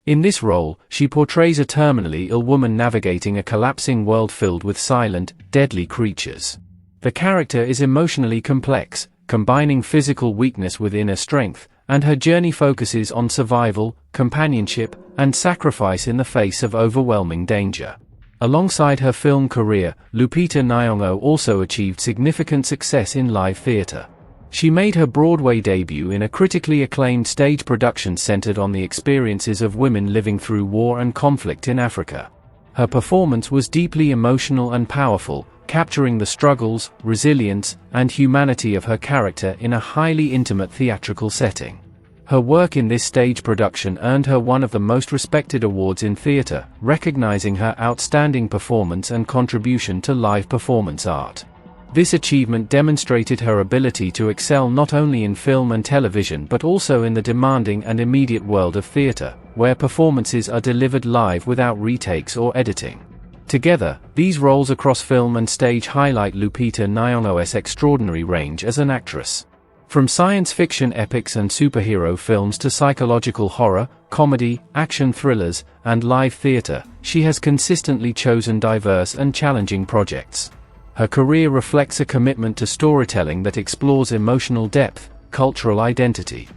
In this role, she portrays a terminally ill woman navigating a collapsing world filled with silent, deadly creatures. The character is emotionally complex, combining physical weakness with inner strength, and her journey focuses on survival, companionship, and sacrifice in the face of overwhelming danger. Alongside her film career, Lupita Nyong'o also achieved significant success in live theater. She made her Broadway debut in a critically acclaimed stage production centered on the experiences of women living through war and conflict in Africa. Her performance was deeply emotional and powerful, capturing the struggles, resilience, and humanity of her character in a highly intimate theatrical setting. Her work in this stage production earned her one of the most respected awards in theater, recognizing her outstanding performance and contribution to live performance art. This achievement demonstrated her ability to excel not only in film and television but also in the demanding and immediate world of theater, where performances are delivered live without retakes or editing. Together, these roles across film and stage highlight Lupita Nyong'o's extraordinary range as an actress. From science fiction epics and superhero films to psychological horror, comedy, action thrillers, and live theater, she has consistently chosen diverse and challenging projects. Her career reflects a commitment to storytelling that explores emotional depth, cultural identity.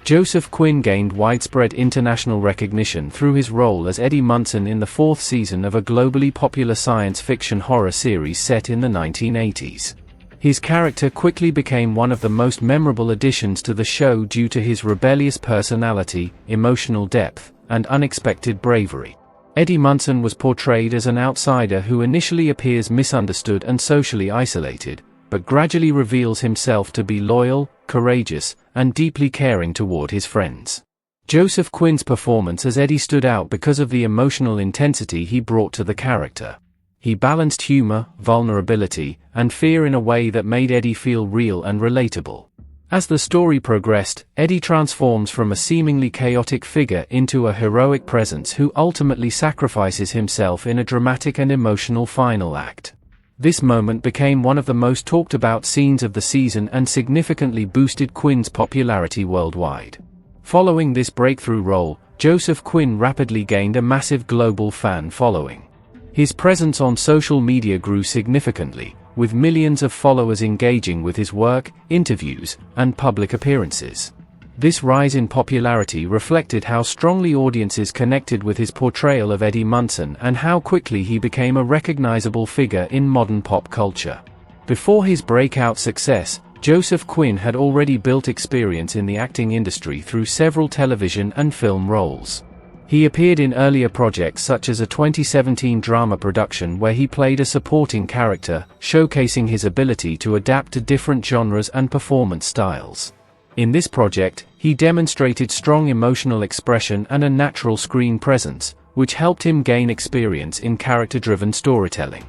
Joseph Quinn gained widespread international recognition through his role as Eddie Munson in the fourth season of a globally popular science fiction horror series set in the 1980s. His character quickly became one of the most memorable additions to the show due to his rebellious personality, emotional depth, and unexpected bravery. Eddie Munson was portrayed as an outsider who initially appears misunderstood and socially isolated, but gradually reveals himself to be loyal, courageous, and deeply caring toward his friends. Joseph Quinn's performance as Eddie stood out because of the emotional intensity he brought to the character. He balanced humor, vulnerability, and fear in a way that made Eddie feel real and relatable. As the story progressed, Eddie transforms from a seemingly chaotic figure into a heroic presence who ultimately sacrifices himself in a dramatic and emotional final act. This moment became one of the most talked about scenes of the season and significantly boosted Quinn's popularity worldwide. Following this breakthrough role, Joseph Quinn rapidly gained a massive global fan following. His presence on social media grew significantly, with millions of followers engaging with his work, interviews, and public appearances. This rise in popularity reflected how strongly audiences connected with his portrayal of Eddie Munson and how quickly he became a recognizable figure in modern pop culture. Before his breakout success, Joseph Quinn had already built experience in the acting industry through several television and film roles. He appeared in earlier projects such as a 2017 drama production where he played a supporting character, showcasing his ability to adapt to different genres and performance styles. In this project, he demonstrated strong emotional expression and a natural screen presence, which helped him gain experience in character-driven storytelling.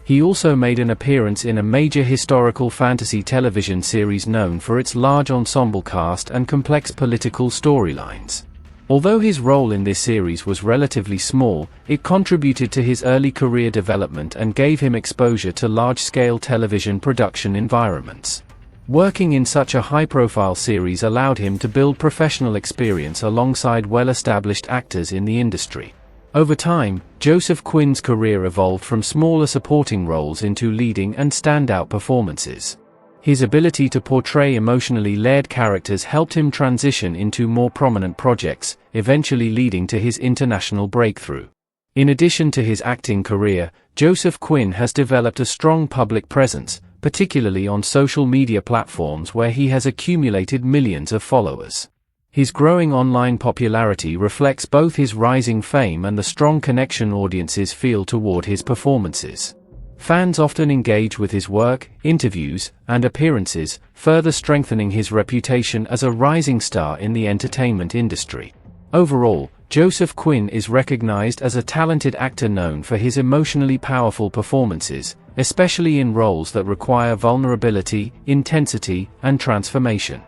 He also made an appearance in a major historical fantasy television series known for its large ensemble cast and complex political storylines. Although his role in this series was relatively small, it contributed to his early career development and gave him exposure to large-scale television production environments. Working in such a high-profile series allowed him to build professional experience alongside well-established actors in the industry. Over time, Joseph Quinn's career evolved from smaller supporting roles into leading and standout performances. His ability to portray emotionally layered characters helped him transition into more prominent projects, eventually leading to his international breakthrough. In addition to his acting career, Joseph Quinn has developed a strong public presence, particularly on social media platforms where he has accumulated millions of followers. His growing online popularity reflects both his rising fame and the strong connection audiences feel toward his performances. Fans often engage with his work, interviews, and appearances, further strengthening his reputation as a rising star in the entertainment industry. Overall, Joseph Quinn is recognized as a talented actor known for his emotionally powerful performances, especially in roles that require vulnerability, intensity, and transformation.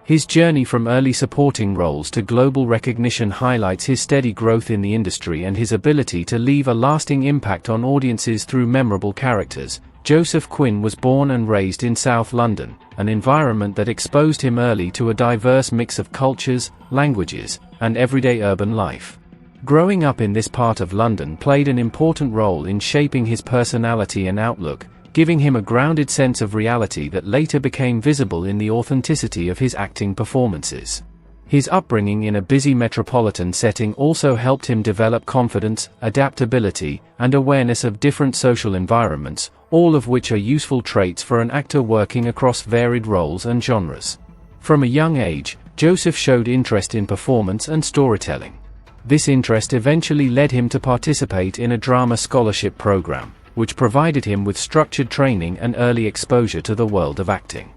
His journey from early supporting roles to global recognition highlights his steady growth in the industry and his ability to leave a lasting impact on audiences through memorable characters, Joseph Quinn was born and raised in South London, an environment that exposed him early to a diverse mix of cultures, languages, and everyday urban life. Growing up in this part of London played an important role in shaping his personality and outlook, giving him a grounded sense of reality that later became visible in the authenticity of his acting performances. His upbringing in a busy metropolitan setting also helped him develop confidence, adaptability, and awareness of different social environments, all of which are useful traits for an actor working across varied roles and genres. From a young age, Joseph showed interest in performance and storytelling. This interest eventually led him to participate in a drama scholarship program, which provided him with structured training and early exposure to the world of acting.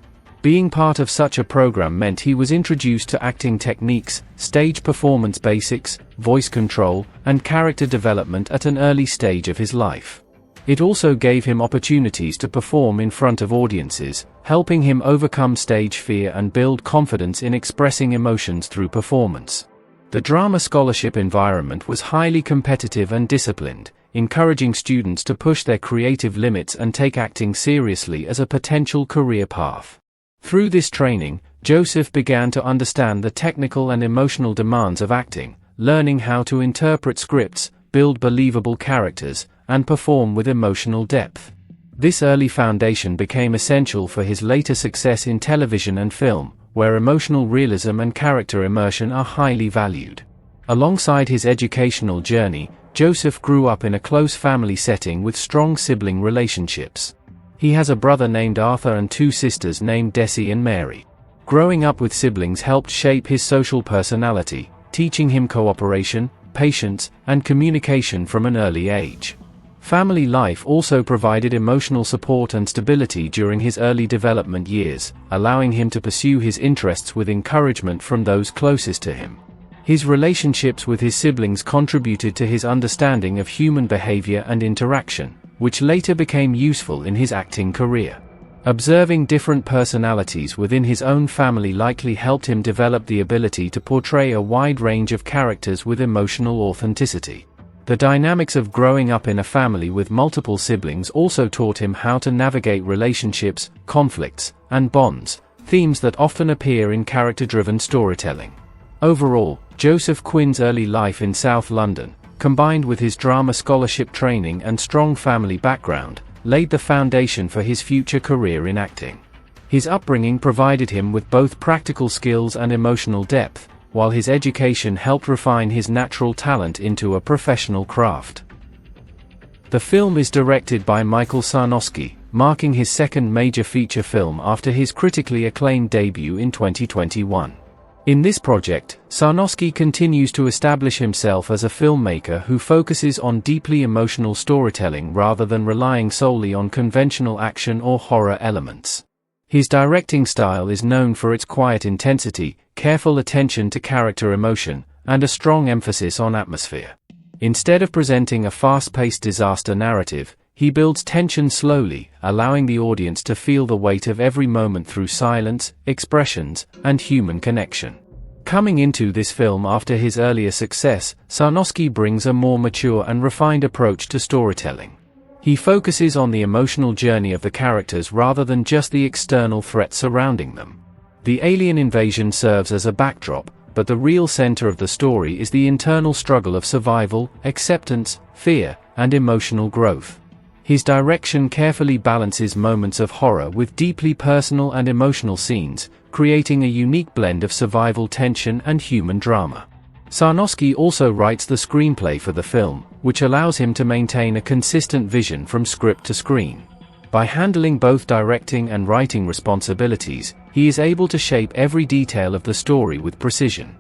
Being part of such a program meant he was introduced to acting techniques, stage performance basics, voice control, and character development at an early stage of his life. It also gave him opportunities to perform in front of audiences, helping him overcome stage fear and build confidence in expressing emotions through performance. The drama scholarship environment was highly competitive and disciplined, encouraging students to push their creative limits and take acting seriously as a potential career path. Through this training, Joseph began to understand the technical and emotional demands of acting, learning how to interpret scripts, build believable characters, and perform with emotional depth. This early foundation became essential for his later success in television and film, where emotional realism and character immersion are highly valued. Alongside his educational journey, Joseph grew up in a close family setting with strong sibling relationships. He has a brother named Arthur and two sisters named Desi and Mary. Growing up with siblings helped shape his social personality, teaching him cooperation, patience, and communication from an early age. Family life also provided emotional support and stability during his early development years, allowing him to pursue his interests with encouragement from those closest to him. His relationships with his siblings contributed to his understanding of human behavior and interaction, which later became useful in his acting career. Observing different personalities within his own family likely helped him develop the ability to portray a wide range of characters with emotional authenticity. The dynamics of growing up in a family with multiple siblings also taught him how to navigate relationships, conflicts, and bonds, themes that often appear in character-driven storytelling. Overall, Joseph Quinn's early life in South London, combined with his drama scholarship training and strong family background, laid the foundation for his future career in acting. His upbringing provided him with both practical skills and emotional depth, while his education helped refine his natural talent into a professional craft. The film is directed by Michael Sarnowski, marking his second major feature film after his critically acclaimed debut in 2021. In this project, Sarnowski continues to establish himself as a filmmaker who focuses on deeply emotional storytelling rather than relying solely on conventional action or horror elements. His directing style is known for its quiet intensity, careful attention to character emotion, and a strong emphasis on atmosphere. Instead of presenting a fast-paced disaster narrative, he builds tension slowly, allowing the audience to feel the weight of every moment through silence, expressions, and human connection. Coming into this film after his earlier success, Sarnowski brings a more mature and refined approach to storytelling. He focuses on the emotional journey of the characters rather than just the external threat surrounding them. The alien invasion serves as a backdrop, but the real center of the story is the internal struggle of survival, acceptance, fear, and emotional growth. His direction carefully balances moments of horror with deeply personal and emotional scenes, creating a unique blend of survival tension and human drama. Sarnowski also writes the screenplay for the film, which allows him to maintain a consistent vision from script to screen. By handling both directing and writing responsibilities, he is able to shape every detail of the story with precision.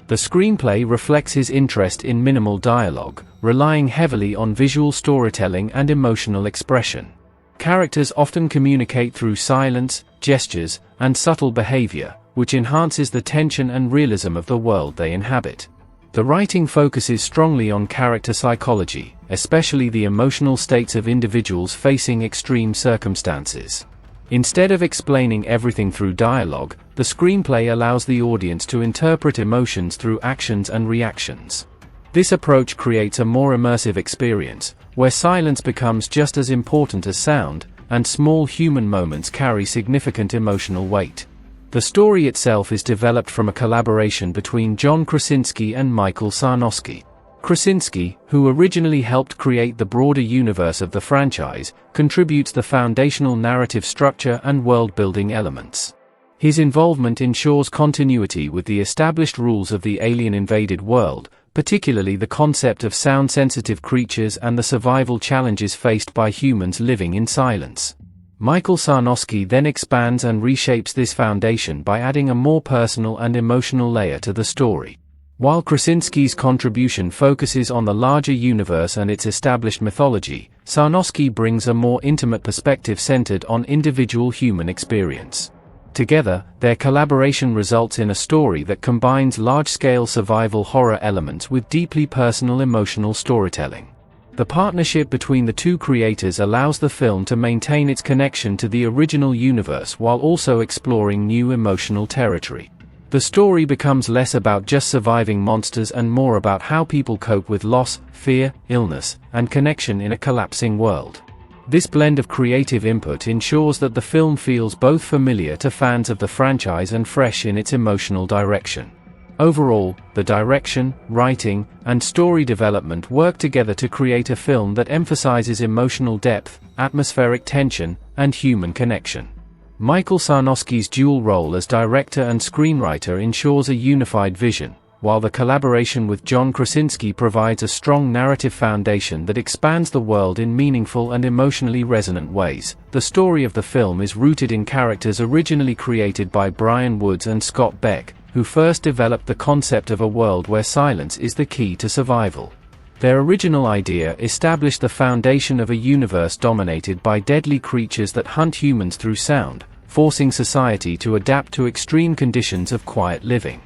The screenplay reflects his interest in minimal dialogue, relying heavily on visual storytelling and emotional expression. Characters often communicate through silence, gestures, and subtle behavior, which enhances the tension and realism of the world they inhabit. The writing focuses strongly on character psychology, especially the emotional states of individuals facing extreme circumstances. Instead of explaining everything through dialogue, the screenplay allows the audience to interpret emotions through actions and reactions. This approach creates a more immersive experience, where silence becomes just as important as sound, and small human moments carry significant emotional weight. The story itself is developed from a collaboration between John Krasinski and Michael Sarnoski. Krasinski, who originally helped create the broader universe of the franchise, contributes the foundational narrative structure and world-building elements. His involvement ensures continuity with the established rules of the alien-invaded world, particularly the concept of sound-sensitive creatures and the survival challenges faced by humans living in silence. Michael Sarnoski then expands and reshapes this foundation by adding a more personal and emotional layer to the story. While Krasinski's contribution focuses on the larger universe and its established mythology, Sarnoski brings a more intimate perspective centered on individual human experience. Together, their collaboration results in a story that combines large-scale survival horror elements with deeply personal emotional storytelling. The partnership between the two creators allows the film to maintain its connection to the original universe while also exploring new emotional territory. The story becomes less about just surviving monsters and more about how people cope with loss, fear, illness, and connection in a collapsing world. This blend of creative input ensures that the film feels both familiar to fans of the franchise and fresh in its emotional direction. Overall, the direction, writing, and story development work together to create a film that emphasizes emotional depth, atmospheric tension, and human connection. Michael Sarnoski's dual role as director and screenwriter ensures a unified vision, while the collaboration with John Krasinski provides a strong narrative foundation that expands the world in meaningful and emotionally resonant ways. The story of the film is rooted in characters originally created by Brian Woods and Scott Beck, who first developed the concept of a world where silence is the key to survival. Their original idea established the foundation of a universe dominated by deadly creatures that hunt humans through sound, forcing society to adapt to extreme conditions of quiet living.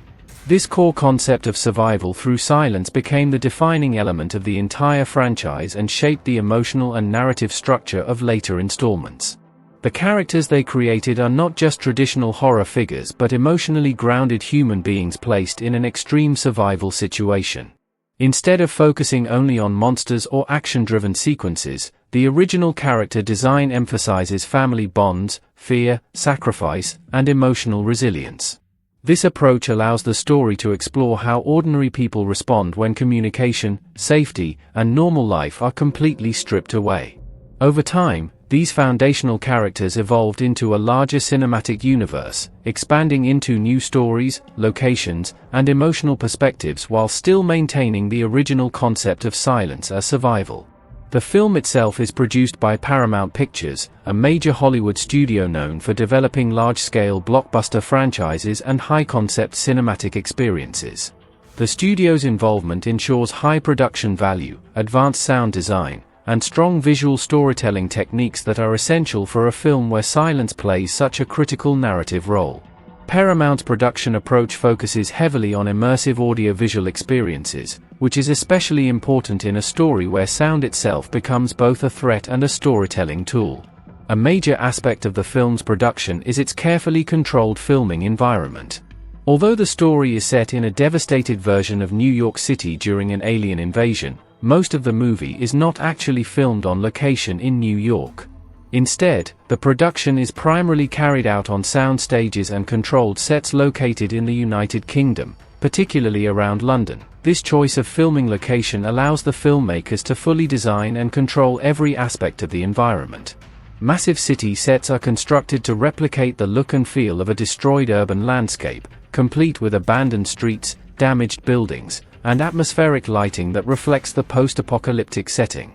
This core concept of survival through silence became the defining element of the entire franchise and shaped the emotional and narrative structure of later installments. The characters they created are not just traditional horror figures but emotionally grounded human beings placed in an extreme survival situation. Instead of focusing only on monsters or action-driven sequences, the original character design emphasizes family bonds, fear, sacrifice, and emotional resilience. This approach allows the story to explore how ordinary people respond when communication, safety, and normal life are completely stripped away. Over time, these foundational characters evolved into a larger cinematic universe, expanding into new stories, locations, and emotional perspectives while still maintaining the original concept of silence as survival. The film itself is produced by Paramount Pictures, a major Hollywood studio known for developing large-scale blockbuster franchises and high-concept cinematic experiences. The studio's involvement ensures high production value, advanced sound design, and strong visual storytelling techniques that are essential for a film where silence plays such a critical narrative role. Paramount's production approach focuses heavily on immersive audio-visual experiences, which is especially important in a story where sound itself becomes both a threat and a storytelling tool. A major aspect of the film's production is its carefully controlled filming environment. Although the story is set in a devastated version of New York City during an alien invasion, most of the movie is not actually filmed on location in New York. Instead, the production is primarily carried out on sound stages and controlled sets located in the United Kingdom, particularly around London. This choice of filming location allows the filmmakers to fully design and control every aspect of the environment. Massive city sets are constructed to replicate the look and feel of a destroyed urban landscape, complete with abandoned streets, damaged buildings, and atmospheric lighting that reflects the post-apocalyptic setting.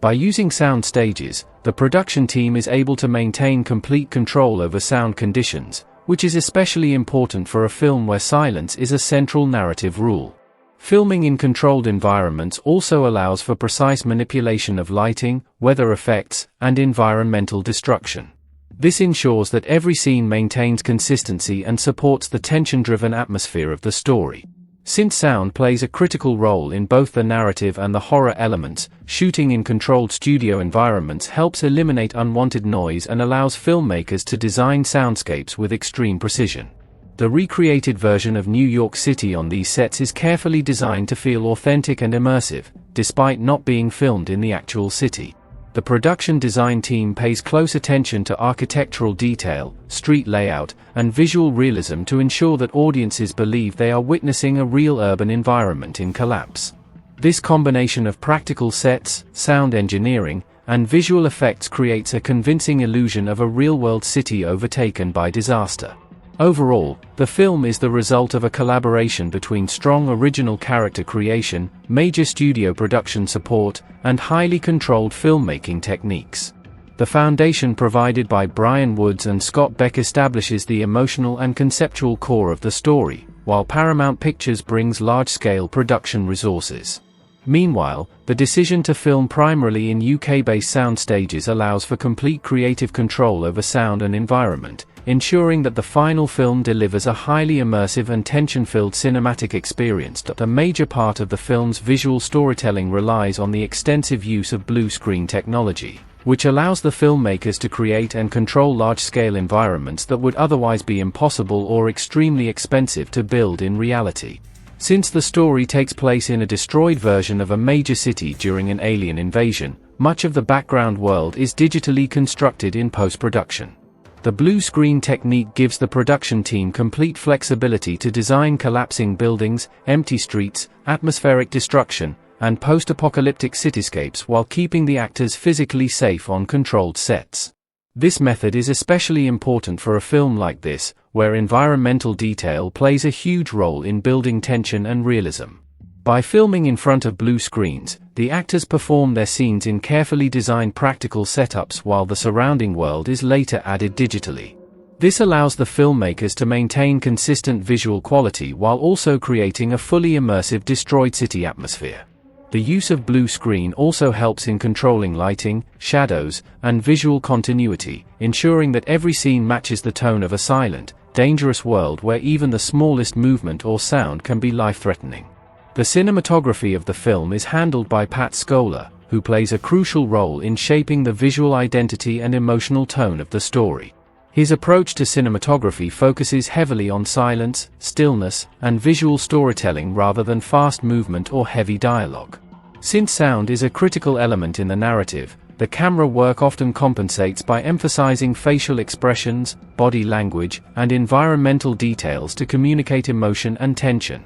By using sound stages, the production team is able to maintain complete control over sound conditions, which is especially important for a film where silence is a central narrative rule. Filming in controlled environments also allows for precise manipulation of lighting, weather effects, and environmental destruction. This ensures that every scene maintains consistency and supports the tension-driven atmosphere of the story. Since sound plays a critical role in both the narrative and the horror elements, shooting in controlled studio environments helps eliminate unwanted noise and allows filmmakers to design soundscapes with extreme precision. The recreated version of New York City on these sets is carefully designed to feel authentic and immersive, despite not being filmed in the actual city. The production design team pays close attention to architectural detail, street layout, and visual realism to ensure that audiences believe they are witnessing a real urban environment in collapse. This combination of practical sets, sound engineering, and visual effects creates a convincing illusion of a real-world city overtaken by disaster. Overall, the film is the result of a collaboration between strong original character creation, major studio production support, and highly controlled filmmaking techniques. The foundation provided by Brian Woods and Scott Beck establishes the emotional and conceptual core of the story, while Paramount Pictures brings large-scale production resources. Meanwhile, the decision to film primarily in UK-based sound stages allows for complete creative control over sound and environment, ensuring that the final film delivers a highly immersive and tension-filled cinematic experience. A major part of the film's visual storytelling relies on the extensive use of blue screen technology, which allows the filmmakers to create and control large-scale environments that would otherwise be impossible or extremely expensive to build in reality. Since the story takes place in a destroyed version of a major city during an alien invasion, much of the background world is digitally constructed in post-production. The blue screen technique gives the production team complete flexibility to design collapsing buildings, empty streets, atmospheric destruction, and post-apocalyptic cityscapes while keeping the actors physically safe on controlled sets. This method is especially important for a film like this, where environmental detail plays a huge role in building tension and realism. By filming in front of blue screens, the actors perform their scenes in carefully designed practical setups while the surrounding world is later added digitally. This allows the filmmakers to maintain consistent visual quality while also creating a fully immersive destroyed city atmosphere. The use of blue screen also helps in controlling lighting, shadows, and visual continuity, ensuring that every scene matches the tone of a silent, dangerous world where even the smallest movement or sound can be life-threatening. The cinematography of the film is handled by Pat Scola, who plays a crucial role in shaping the visual identity and emotional tone of the story. His approach to cinematography focuses heavily on silence, stillness, and visual storytelling rather than fast movement or heavy dialogue. Since sound is a critical element in the narrative, the camera work often compensates by emphasizing facial expressions, body language, and environmental details to communicate emotion and tension.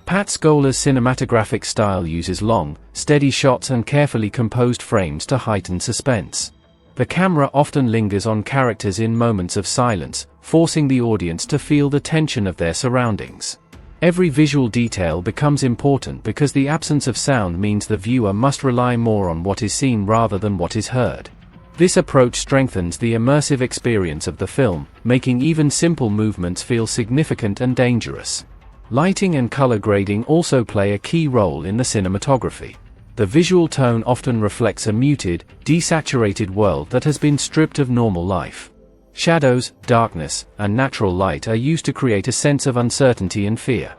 Pat Scola's cinematographic style uses long, steady shots and carefully composed frames to heighten suspense. The camera often lingers on characters in moments of silence, forcing the audience to feel the tension of their surroundings. Every visual detail becomes important because the absence of sound means the viewer must rely more on what is seen rather than what is heard. This approach strengthens the immersive experience of the film, making even simple movements feel significant and dangerous. Lighting and color grading also play a key role in the cinematography. The visual tone often reflects a muted, desaturated world that has been stripped of normal life. Shadows, darkness, and natural light are used to create a sense of uncertainty and fear.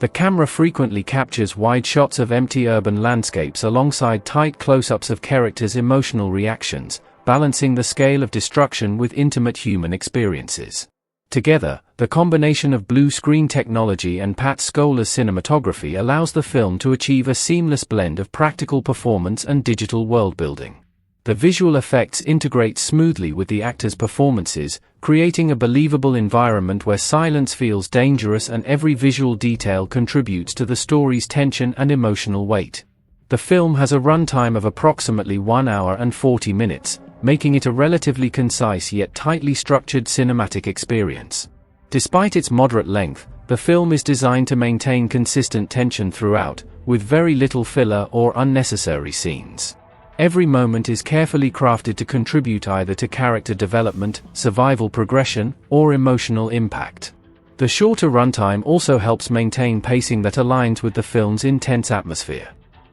The camera frequently captures wide shots of empty urban landscapes alongside tight close-ups of characters' emotional reactions, balancing the scale of destruction with intimate human experiences. Together, the combination of blue screen technology and Pat Scola's cinematography allows the film to achieve a seamless blend of practical performance and digital world-building. The visual effects integrate smoothly with the actors' performances, creating a believable environment where silence feels dangerous and every visual detail contributes to the story's tension and emotional weight. The film has a runtime of approximately 1 hour and 40 minutes, making it a relatively concise yet tightly structured cinematic experience. Despite its moderate length, the film is designed to maintain consistent tension throughout, with very little filler or unnecessary scenes. Every moment is carefully crafted to contribute either to character development, survival progression, or emotional impact. The shorter runtime also helps maintain pacing that aligns with the film's intense atmosphere.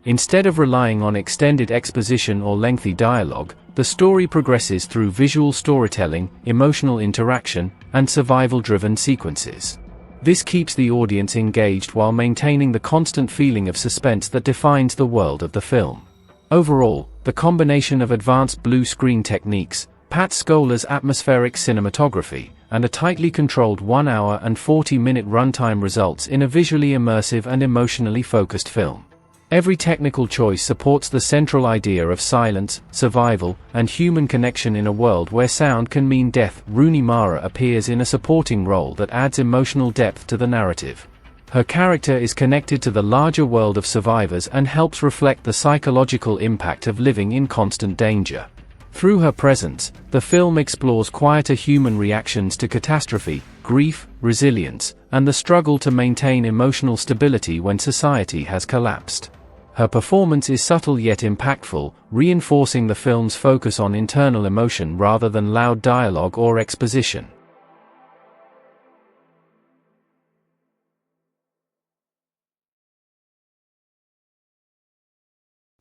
Instead of relying on extended exposition or lengthy dialogue, the story progresses through visual storytelling, emotional interaction, and survival-driven sequences. This keeps the audience engaged while maintaining the constant feeling of suspense that defines the world of the film. Overall, the combination of advanced blue screen techniques, Pat Scola's atmospheric cinematography, and a tightly controlled 1 hour and 40-minute runtime results in a visually immersive and emotionally focused film. Every technical choice supports the central idea of silence, survival, and human connection in a world where sound can mean death. Rooney Mara appears in a supporting role that adds emotional depth to the narrative. Her character is connected to the larger world of survivors and helps reflect the psychological impact of living in constant danger. Through her presence, the film explores quieter human reactions to catastrophe, grief, resilience, and the struggle to maintain emotional stability when society has collapsed. Her performance is subtle yet impactful, reinforcing the film's focus on internal emotion rather than loud dialogue or exposition.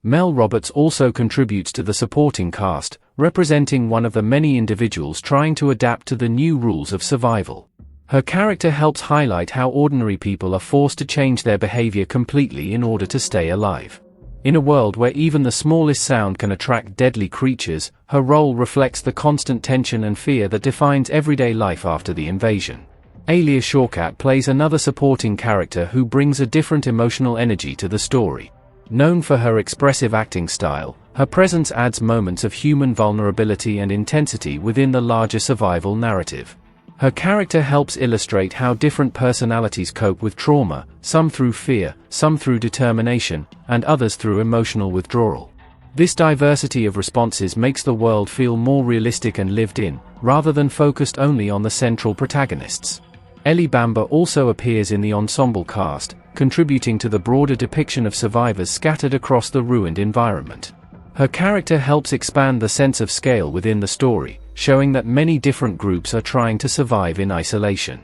Mel Roberts also contributes to the supporting cast, representing one of the many individuals trying to adapt to the new rules of survival. Her character helps highlight how ordinary people are forced to change their behavior completely in order to stay alive. In a world where even the smallest sound can attract deadly creatures, her role reflects the constant tension and fear that defines everyday life after the invasion. Alia Shawkat plays another supporting character who brings a different emotional energy to the story. Known for her expressive acting style, her presence adds moments of human vulnerability and intensity within the larger survival narrative. Her character helps illustrate how different personalities cope with trauma, some through fear, some through determination, and others through emotional withdrawal. This diversity of responses makes the world feel more realistic and lived in, rather than focused only on the central protagonists. Ellie Bamba also appears in the ensemble cast, contributing to the broader depiction of survivors scattered across the ruined environment. Her character helps expand the sense of scale within the story, showing that many different groups are trying to survive in isolation.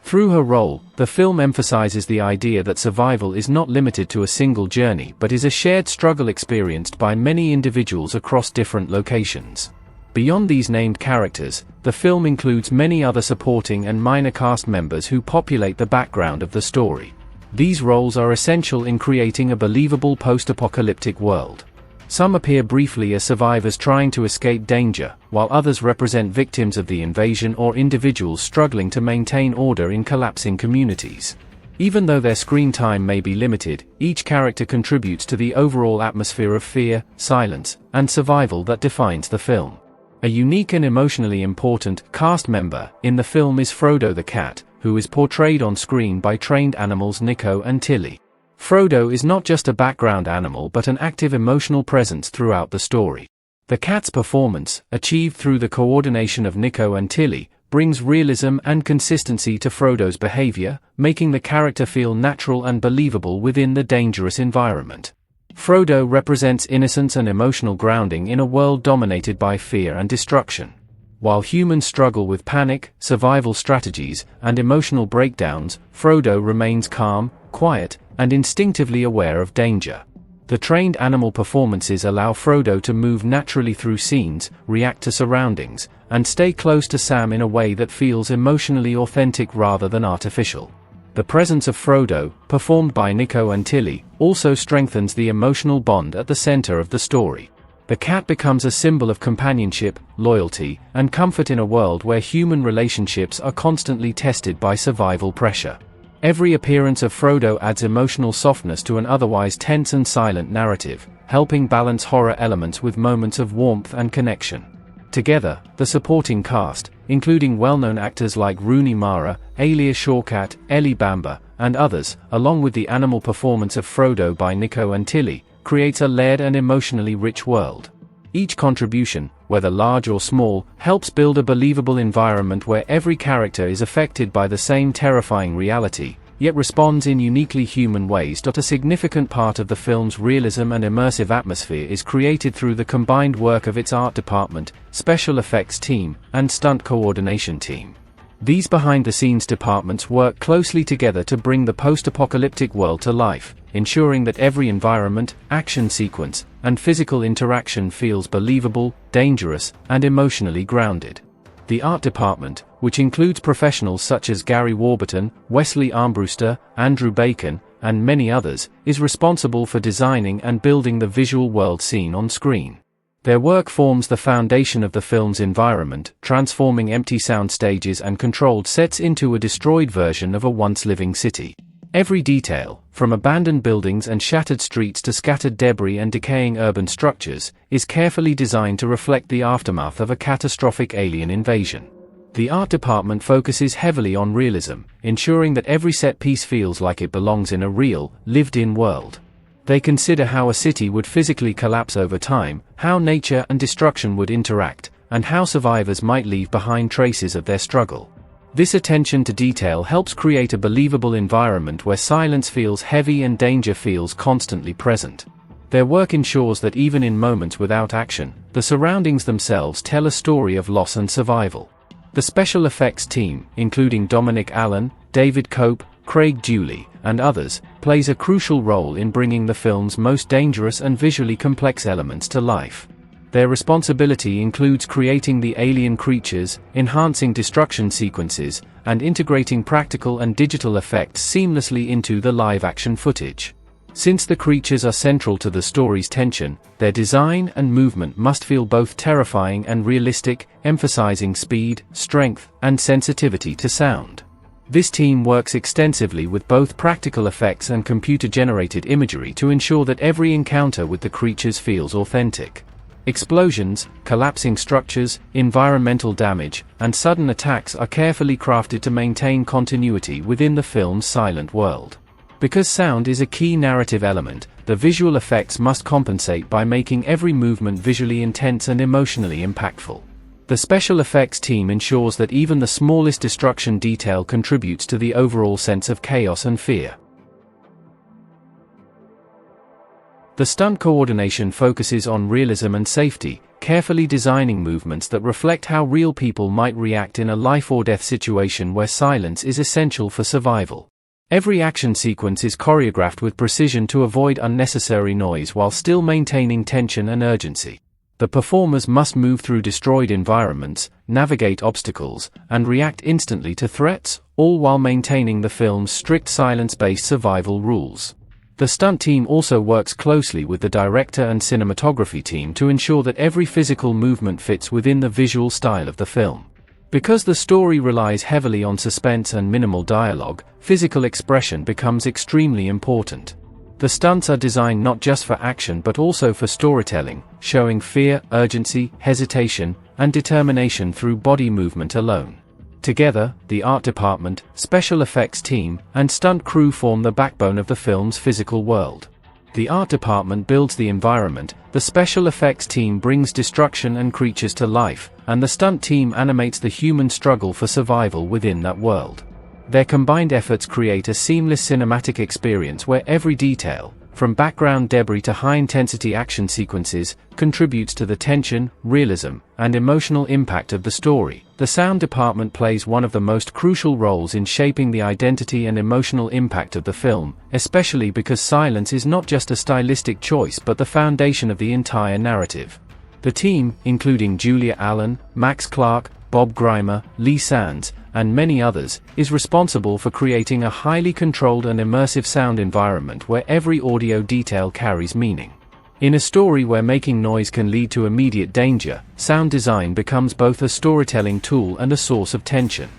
Through her role, the film emphasizes the idea that survival is not limited to a single journey but is a shared struggle experienced by many individuals across different locations. Beyond these named characters, the film includes many other supporting and minor cast members who populate the background of the story. These roles are essential in creating a believable post-apocalyptic world. Some appear briefly as survivors trying to escape danger, while others represent victims of the invasion or individuals struggling to maintain order in collapsing communities. Even though their screen time may be limited, each character contributes to the overall atmosphere of fear, silence, and survival that defines the film. A unique and emotionally important cast member in the film is Frodo the cat, who is portrayed on screen by trained animals Nico and Tilly. Frodo is not just a background animal but an active emotional presence throughout the story. The cat's performance, achieved through the coordination of Nico and Tilly, brings realism and consistency to Frodo's behavior, making the character feel natural and believable within the dangerous environment. Frodo represents innocence and emotional grounding in a world dominated by fear and destruction. While humans struggle with panic, survival strategies, and emotional breakdowns, Frodo remains calm, quiet, and instinctively aware of danger. The trained animal performances allow Frodo to move naturally through scenes, react to surroundings, and stay close to Sam in a way that feels emotionally authentic rather than artificial. The presence of Frodo, performed by Nico and Tilly, also strengthens the emotional bond at the center of the story. The cat becomes a symbol of companionship, loyalty, and comfort in a world where human relationships are constantly tested by survival pressure. Every appearance of Frodo adds emotional softness to an otherwise tense and silent narrative, helping balance horror elements with moments of warmth and connection. Together, the supporting cast, including well-known actors like Rooney Mara, Alia Shawkat, Ellie Bamba, and others, along with the animal performance of Frodo by Nico and Tilly, creates a layered and emotionally rich world. Each contribution, whether large or small, helps build a believable environment where every character is affected by the same terrifying reality, yet responds in uniquely human ways. A significant part of the film's realism and immersive atmosphere is created through the combined work of its art department, special effects team, and stunt coordination team. These behind-the-scenes departments work closely together to bring the post-apocalyptic world to life, ensuring that every environment, action sequence, and physical interaction feels believable, dangerous, and emotionally grounded. The art department, which includes professionals such as Gary Warburton, Wesley Armbruster, Andrew Bacon, and many others, is responsible for designing and building the visual world seen on screen. Their work forms the foundation of the film's environment, transforming empty sound stages and controlled sets into a destroyed version of a once-living city. Every detail, from abandoned buildings and shattered streets to scattered debris and decaying urban structures, is carefully designed to reflect the aftermath of a catastrophic alien invasion. The art department focuses heavily on realism, ensuring that every set piece feels like it belongs in a real, lived-in world. They consider how a city would physically collapse over time, how nature and destruction would interact, and how survivors might leave behind traces of their struggle. This attention to detail helps create a believable environment where silence feels heavy and danger feels constantly present. Their work ensures that even in moments without action, the surroundings themselves tell a story of loss and survival. The special effects team, including Dominic Allen, David Cope, Craig Dooley, and others, plays a crucial role in bringing the film's most dangerous and visually complex elements to life. Their responsibility includes creating the alien creatures, enhancing destruction sequences, and integrating practical and digital effects seamlessly into the live-action footage. Since the creatures are central to the story's tension, their design and movement must feel both terrifying and realistic, emphasizing speed, strength, and sensitivity to sound. This team works extensively with both practical effects and computer-generated imagery to ensure that every encounter with the creatures feels authentic. Explosions, collapsing structures, environmental damage, and sudden attacks are carefully crafted to maintain continuity within the film's silent world. Because sound is a key narrative element, the visual effects must compensate by making every movement visually intense and emotionally impactful. The special effects team ensures that even the smallest destruction detail contributes to the overall sense of chaos and fear. The stunt coordination focuses on realism and safety, carefully designing movements that reflect how real people might react in a life-or-death situation where silence is essential for survival. Every action sequence is choreographed with precision to avoid unnecessary noise while still maintaining tension and urgency. The performers must move through destroyed environments, navigate obstacles, and react instantly to threats, all while maintaining the film's strict silence-based survival rules. The stunt team also works closely with the director and cinematography team to ensure that every physical movement fits within the visual style of the film. Because the story relies heavily on suspense and minimal dialogue, physical expression becomes extremely important. The stunts are designed not just for action but also for storytelling, showing fear, urgency, hesitation, and determination through body movement alone. Together, the art department, special effects team, and stunt crew form the backbone of the film's physical world. The art department builds the environment, the special effects team brings destruction and creatures to life, and the stunt team animates the human struggle for survival within that world. Their combined efforts create a seamless cinematic experience where every detail, from background debris to high-intensity action sequences, contributes to the tension, realism, and emotional impact of the story. The sound department plays one of the most crucial roles in shaping the identity and emotional impact of the film, especially because silence is not just a stylistic choice but the foundation of the entire narrative. The team, including Julia Allen, Max Clark, Bob Grimer, Lee Sands, and many others, is responsible for creating a highly controlled and immersive sound environment where every audio detail carries meaning. In a story where making noise can lead to immediate danger, sound design becomes both a storytelling tool and a source of tension.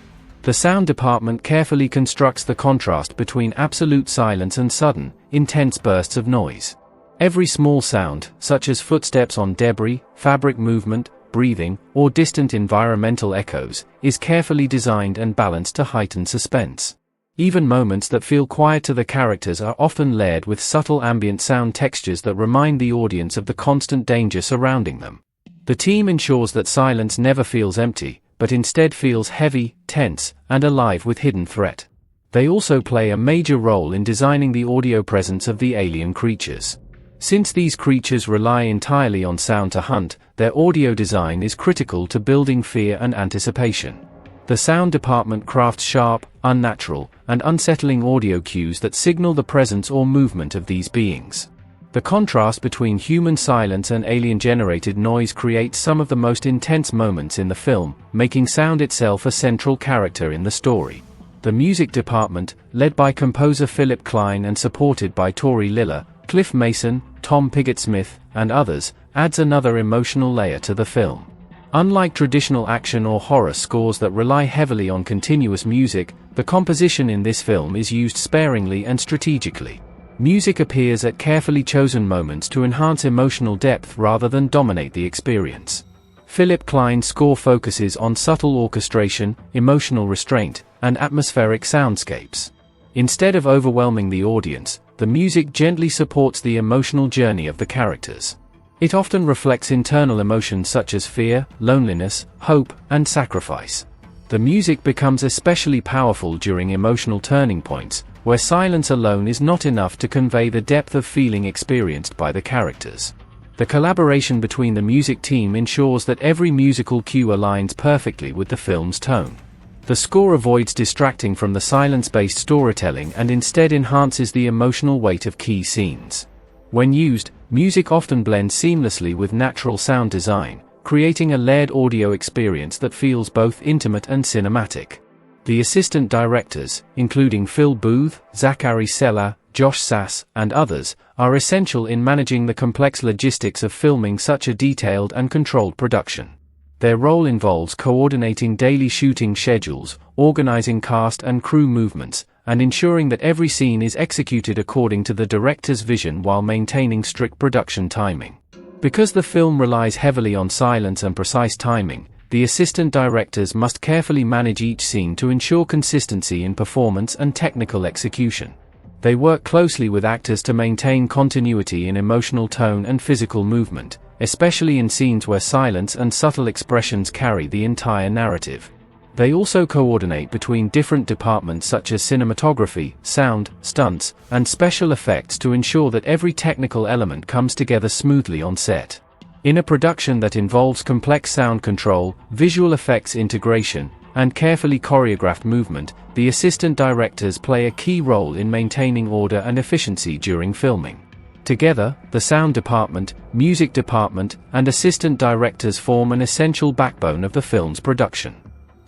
The sound department carefully constructs the contrast between absolute silence and sudden, intense bursts of noise. Every small sound, such as footsteps on debris, fabric movement, breathing, or distant environmental echoes, is carefully designed and balanced to heighten suspense. Even moments that feel quiet to the characters are often layered with subtle ambient sound textures that remind the audience of the constant danger surrounding them. The team ensures that silence never feels empty, but instead feels heavy, tense, and alive with hidden threat. They also play a major role in designing the audio presence of the alien creatures. Since these creatures rely entirely on sound to hunt, their audio design is critical to building fear and anticipation. The sound department crafts sharp, unnatural, and unsettling audio cues that signal the presence or movement of these beings. The contrast between human silence and alien-generated noise creates some of the most intense moments in the film, making sound itself a central character in the story. The music department, led by composer Philip Klein and supported by Tori Liller, Cliff Mason, Tom Pigott-Smith, and others, adds another emotional layer to the film. Unlike traditional action or horror scores that rely heavily on continuous music, the composition in this film is used sparingly and strategically. Music appears at carefully chosen moments to enhance emotional depth rather than dominate the experience. Philip Klein's score focuses on subtle orchestration, emotional restraint, and atmospheric soundscapes. Instead of overwhelming the audience, the music gently supports the emotional journey of the characters. It often reflects internal emotions such as fear, loneliness, hope, and sacrifice. The music becomes especially powerful during emotional turning points, where silence alone is not enough to convey the depth of feeling experienced by the characters. The collaboration between the music team ensures that every musical cue aligns perfectly with the film's tone. The score avoids distracting from the silence-based storytelling and instead enhances the emotional weight of key scenes. When used, music often blends seamlessly with natural sound design, creating a layered audio experience that feels both intimate and cinematic. The assistant directors, including Phil Booth, Zachary Sella, Josh Sass, and others, are essential in managing the complex logistics of filming such a detailed and controlled production. Their role involves coordinating daily shooting schedules, organizing cast and crew movements, and ensuring that every scene is executed according to the director's vision while maintaining strict production timing. Because the film relies heavily on silence and precise timing, the assistant directors must carefully manage each scene to ensure consistency in performance and technical execution. They work closely with actors to maintain continuity in emotional tone and physical movement, especially in scenes where silence and subtle expressions carry the entire narrative. They also coordinate between different departments such as cinematography, sound, stunts, and special effects to ensure that every technical element comes together smoothly on set. In a production that involves complex sound control, visual effects integration, and carefully choreographed movement, the assistant directors play a key role in maintaining order and efficiency during filming. Together, the sound department, music department, and assistant directors form an essential backbone of the film's production.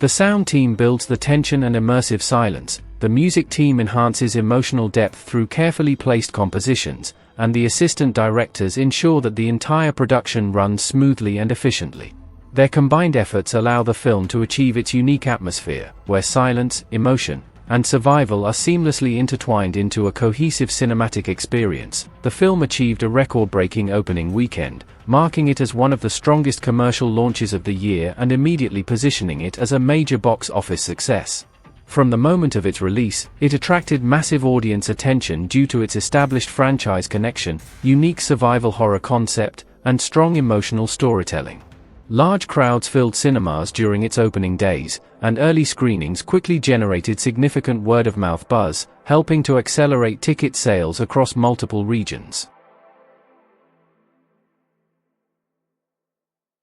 The sound team builds the tension and immersive silence, the music team enhances emotional depth through carefully placed compositions, and the assistant directors ensure that the entire production runs smoothly and efficiently. Their combined efforts allow the film to achieve its unique atmosphere, where silence, emotion, and survival are seamlessly intertwined into a cohesive cinematic experience. The film achieved a record-breaking opening weekend, marking it as one of the strongest commercial launches of the year and immediately positioning it as a major box office success. From the moment of its release, it attracted massive audience attention due to its established franchise connection, unique survival horror concept, and strong emotional storytelling. Large crowds filled cinemas during its opening days, and early screenings quickly generated significant word-of-mouth buzz, helping to accelerate ticket sales across multiple regions.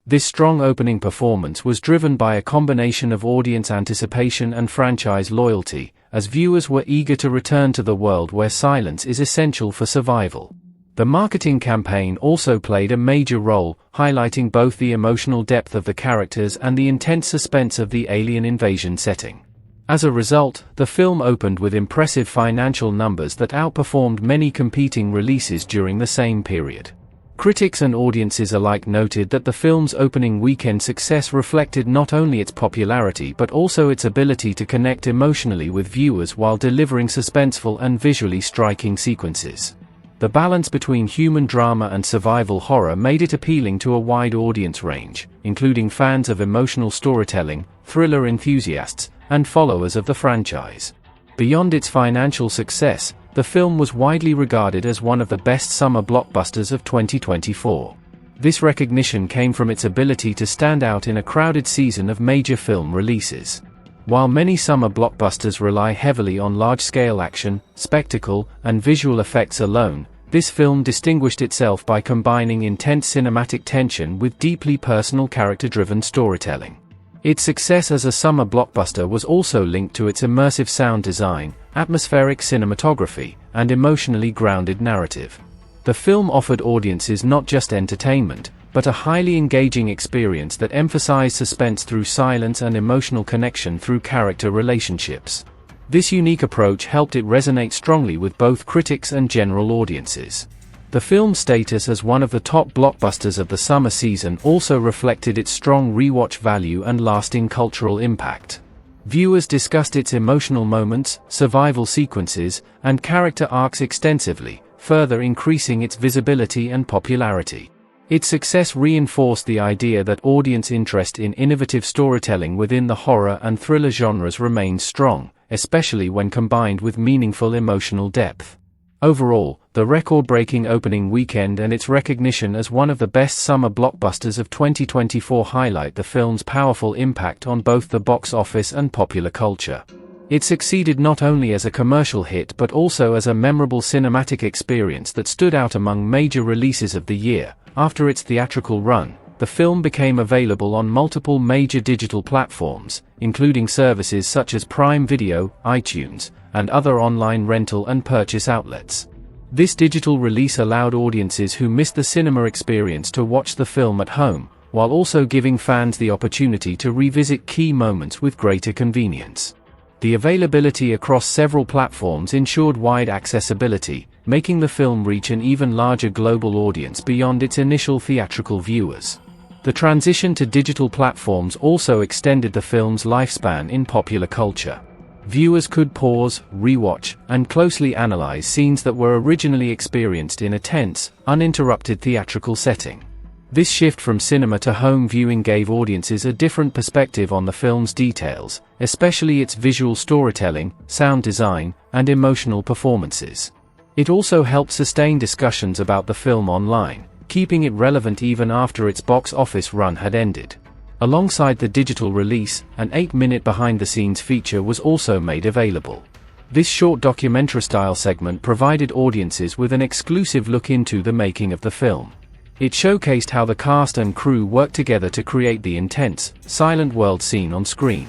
This strong opening performance was driven by a combination of audience anticipation and franchise loyalty, as viewers were eager to return to the world where silence is essential for survival. The marketing campaign also played a major role, highlighting both the emotional depth of the characters and the intense suspense of the alien invasion setting. As a result, the film opened with impressive financial numbers that outperformed many competing releases during the same period. Critics and audiences alike noted that the film's opening weekend success reflected not only its popularity but also its ability to connect emotionally with viewers while delivering suspenseful and visually striking sequences. The balance between human drama and survival horror made it appealing to a wide audience range, including fans of emotional storytelling, thriller enthusiasts, and followers of the franchise. Beyond its financial success, the film was widely regarded as one of the best summer blockbusters of 2024. This recognition came from its ability to stand out in a crowded season of major film releases. While many summer blockbusters rely heavily on large-scale action, spectacle, and visual effects alone, this film distinguished itself by combining intense cinematic tension with deeply personal character-driven storytelling. Its success as a summer blockbuster was also linked to its immersive sound design, atmospheric cinematography, and emotionally grounded narrative. The film offered audiences not just entertainment, but a highly engaging experience that emphasized suspense through silence and emotional connection through character relationships. This unique approach helped it resonate strongly with both critics and general audiences. The film's status as one of the top blockbusters of the summer season also reflected its strong rewatch value and lasting cultural impact. Viewers discussed its emotional moments, survival sequences, and character arcs extensively, further increasing its visibility and popularity. Its success reinforced the idea that audience interest in innovative storytelling within the horror and thriller genres remains strong, especially when combined with meaningful emotional depth. Overall, the record-breaking opening weekend and its recognition as one of the best summer blockbusters of 2024 highlight the film's powerful impact on both the box office and popular culture. It succeeded not only as a commercial hit but also as a memorable cinematic experience that stood out among major releases of the year. After its theatrical run, the film became available on multiple major digital platforms, including services such as Prime Video, iTunes, and other online rental and purchase outlets. This digital release allowed audiences who missed the cinema experience to watch the film at home, while also giving fans the opportunity to revisit key moments with greater convenience. The availability across several platforms ensured wide accessibility, making the film reach an even larger global audience beyond its initial theatrical viewers. The transition to digital platforms also extended the film's lifespan in popular culture. Viewers could pause, rewatch, and closely analyze scenes that were originally experienced in a tense, uninterrupted theatrical setting. This shift from cinema to home viewing gave audiences a different perspective on the film's details, especially its visual storytelling, sound design, and emotional performances. It also helped sustain discussions about the film online, keeping it relevant even after its box office run had ended. Alongside the digital release, an 8-minute behind-the-scenes feature was also made available. This short documentary-style segment provided audiences with an exclusive look into the making of the film. It showcased how the cast and crew worked together to create the intense, silent world seen on screen.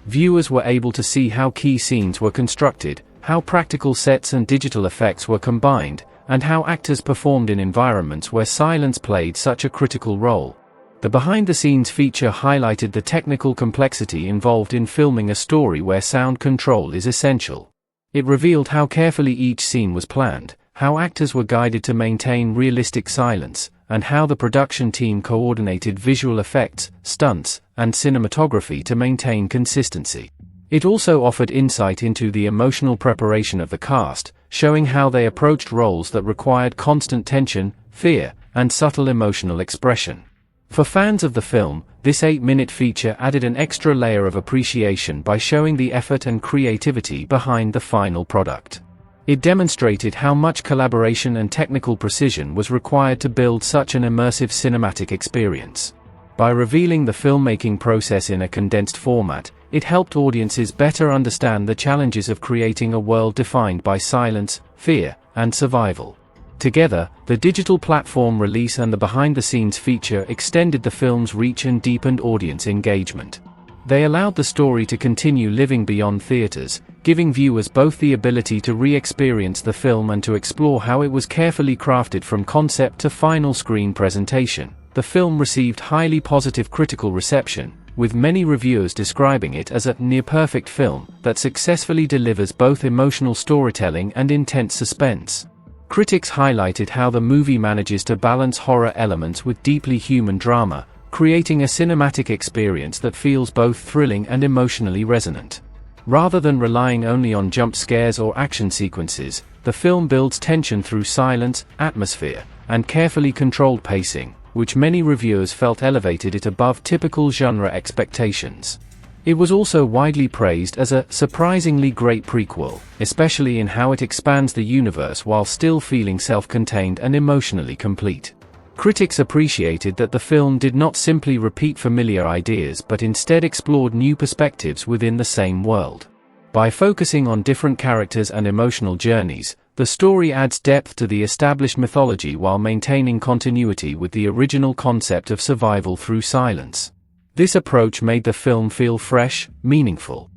Viewers were able to see how key scenes were constructed, how practical sets and digital effects were combined, and how actors performed in environments where silence played such a critical role. The behind-the-scenes feature highlighted the technical complexity involved in filming a story where sound control is essential. It revealed how carefully each scene was planned, how actors were guided to maintain realistic silence, and how the production team coordinated visual effects, stunts, and cinematography to maintain consistency. It also offered insight into the emotional preparation of the cast, showing how they approached roles that required constant tension, fear, and subtle emotional expression. For fans of the film, this 8-minute feature added an extra layer of appreciation by showing the effort and creativity behind the final product. It demonstrated how much collaboration and technical precision was required to build such an immersive cinematic experience. By revealing the filmmaking process in a condensed format, it helped audiences better understand the challenges of creating a world defined by silence, fear, and survival. Together, the digital platform release and the behind-the-scenes feature extended the film's reach and deepened audience engagement. They allowed the story to continue living beyond theaters, giving viewers both the ability to re-experience the film and to explore how it was carefully crafted from concept to final screen presentation. The film received highly positive critical reception, with many reviewers describing it as a near-perfect film that successfully delivers both emotional storytelling and intense suspense. Critics highlighted how the movie manages to balance horror elements with deeply human drama, creating a cinematic experience that feels both thrilling and emotionally resonant. Rather than relying only on jump scares or action sequences, the film builds tension through silence, atmosphere, and carefully controlled pacing, which many reviewers felt elevated it above typical genre expectations. It was also widely praised as a surprisingly great prequel, especially in how it expands the universe while still feeling self-contained and emotionally complete. Critics appreciated that the film did not simply repeat familiar ideas but instead explored new perspectives within the same world. By focusing on different characters and emotional journeys, the story adds depth to the established mythology while maintaining continuity with the original concept of survival through silence. This approach made the film feel fresh, meaningful.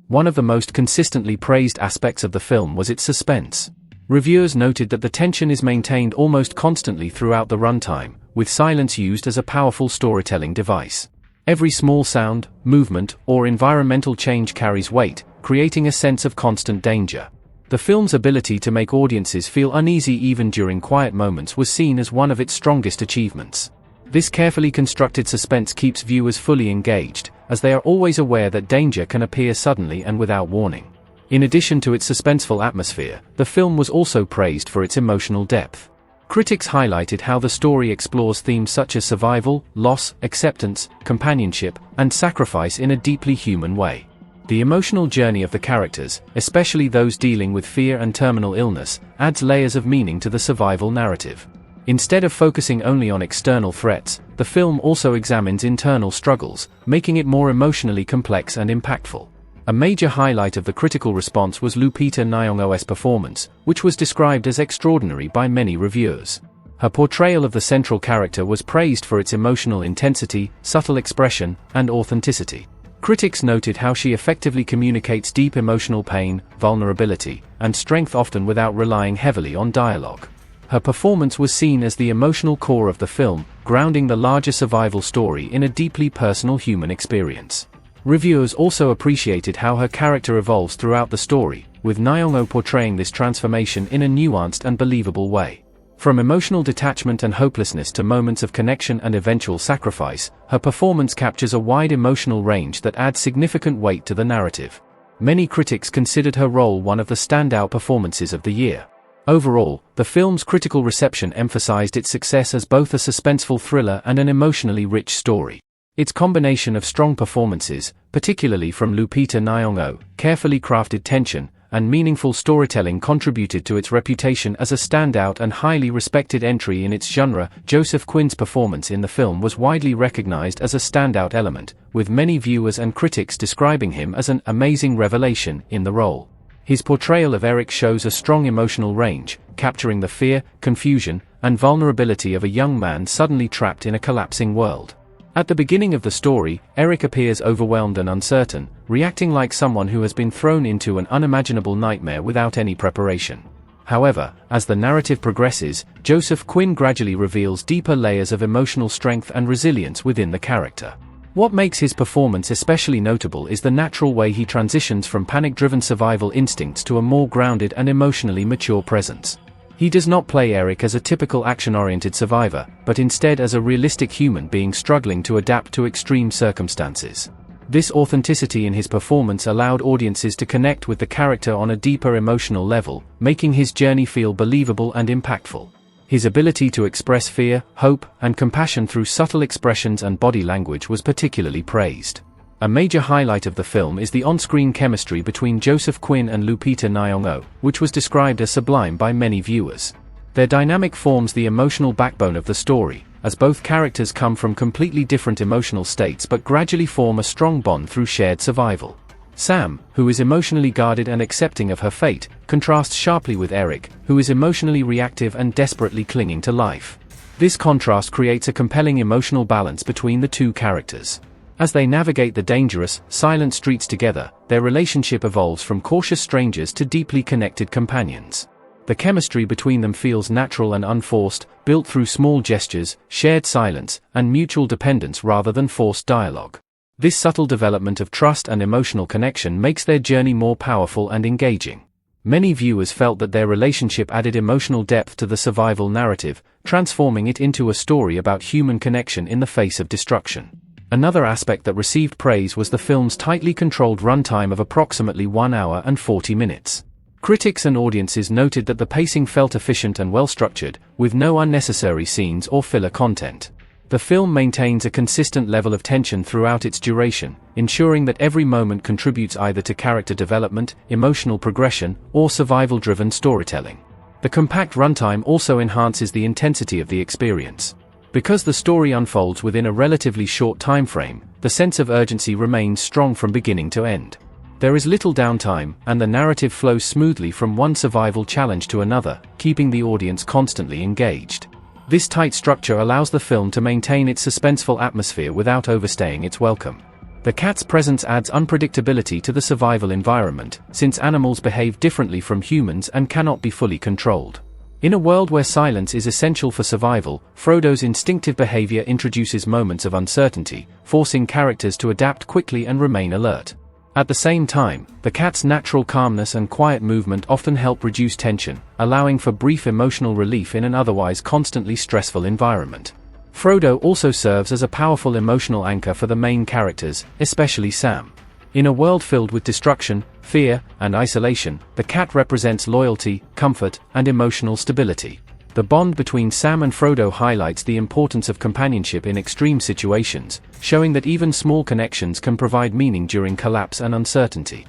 One of the most consistently praised aspects of the film was its suspense. Reviewers noted that the tension is maintained almost constantly throughout the runtime, with silence used as a powerful storytelling device. Every small sound, movement, or environmental change carries weight, creating a sense of constant danger. The film's ability to make audiences feel uneasy even during quiet moments was seen as one of its strongest achievements. This carefully constructed suspense keeps viewers fully engaged, as they are always aware that danger can appear suddenly and without warning. In addition to its suspenseful atmosphere, the film was also praised for its emotional depth. Critics highlighted how the story explores themes such as survival, loss, acceptance, companionship, and sacrifice in a deeply human way. The emotional journey of the characters, especially those dealing with fear and terminal illness, adds layers of meaning to the survival narrative. Instead of focusing only on external threats, the film also examines internal struggles, making it more emotionally complex and impactful. A major highlight of the critical response was Lupita Nyong'o's performance, which was described as extraordinary by many reviewers. Her portrayal of the central character was praised for its emotional intensity, subtle expression, and authenticity. Critics noted how she effectively communicates deep emotional pain, vulnerability, and strength, often without relying heavily on dialogue. Her performance was seen as the emotional core of the film, grounding the larger survival story in a deeply personal human experience. Reviewers also appreciated how her character evolves throughout the story, with Nyongo portraying this transformation in a nuanced and believable way. From emotional detachment and hopelessness to moments of connection and eventual sacrifice, her performance captures a wide emotional range that adds significant weight to the narrative. Many critics considered her role one of the standout performances of the year. Overall, the film's critical reception emphasized its success as both a suspenseful thriller and an emotionally rich story. Its combination of strong performances, particularly from Lupita Nyong'o, carefully crafted tension, and meaningful storytelling contributed to its reputation as a standout and highly respected entry in its genre. Joseph Quinn's performance in the film was widely recognized as a standout element, with many viewers and critics describing him as an amazing revelation in the role. His portrayal of Eric shows a strong emotional range, capturing the fear, confusion, and vulnerability of a young man suddenly trapped in a collapsing world. At the beginning of the story, Eric appears overwhelmed and uncertain, reacting like someone who has been thrown into an unimaginable nightmare without any preparation. However, as the narrative progresses, Joseph Quinn gradually reveals deeper layers of emotional strength and resilience within the character. What makes his performance especially notable is the natural way he transitions from panic-driven survival instincts to a more grounded and emotionally mature presence. He does not play Eric as a typical action-oriented survivor, but instead as a realistic human being struggling to adapt to extreme circumstances. This authenticity in his performance allowed audiences to connect with the character on a deeper emotional level, making his journey feel believable and impactful. His ability to express fear, hope, and compassion through subtle expressions and body language was particularly praised. A major highlight of the film is the on-screen chemistry between Joseph Quinn and Lupita Nyong'o, which was described as sublime by many viewers. Their dynamic forms the emotional backbone of the story, as both characters come from completely different emotional states but gradually form a strong bond through shared survival. Sam, who is emotionally guarded and accepting of her fate, contrasts sharply with Eric, who is emotionally reactive and desperately clinging to life. This contrast creates a compelling emotional balance between the two characters. As they navigate the dangerous, silent streets together, their relationship evolves from cautious strangers to deeply connected companions. The chemistry between them feels natural and unforced, built through small gestures, shared silence, and mutual dependence rather than forced dialogue. This subtle development of trust and emotional connection makes their journey more powerful and engaging. Many viewers felt that their relationship added emotional depth to the survival narrative, transforming it into a story about human connection in the face of destruction. Another aspect that received praise was the film's tightly controlled runtime of approximately 1 hour and 40 minutes. Critics and audiences noted that the pacing felt efficient and well-structured, with no unnecessary scenes or filler content. The film maintains a consistent level of tension throughout its duration, ensuring that every moment contributes either to character development, emotional progression, or survival-driven storytelling. The compact runtime also enhances the intensity of the experience. Because the story unfolds within a relatively short time frame, the sense of urgency remains strong from beginning to end. There is little downtime, and the narrative flows smoothly from one survival challenge to another, keeping the audience constantly engaged. This tight structure allows the film to maintain its suspenseful atmosphere without overstaying its welcome. The cat's presence adds unpredictability to the survival environment, since animals behave differently from humans and cannot be fully controlled. In a world where silence is essential for survival, Frodo's instinctive behavior introduces moments of uncertainty, forcing characters to adapt quickly and remain alert. At the same time, the cat's natural calmness and quiet movement often help reduce tension, allowing for brief emotional relief in an otherwise constantly stressful environment. Frodo also serves as a powerful emotional anchor for the main characters, especially Sam. In a world filled with destruction, fear, and isolation, the cat represents loyalty, comfort, and emotional stability. The bond between Sam and Frodo highlights the importance of companionship in extreme situations, showing that even small connections can provide meaning during collapse and uncertainty.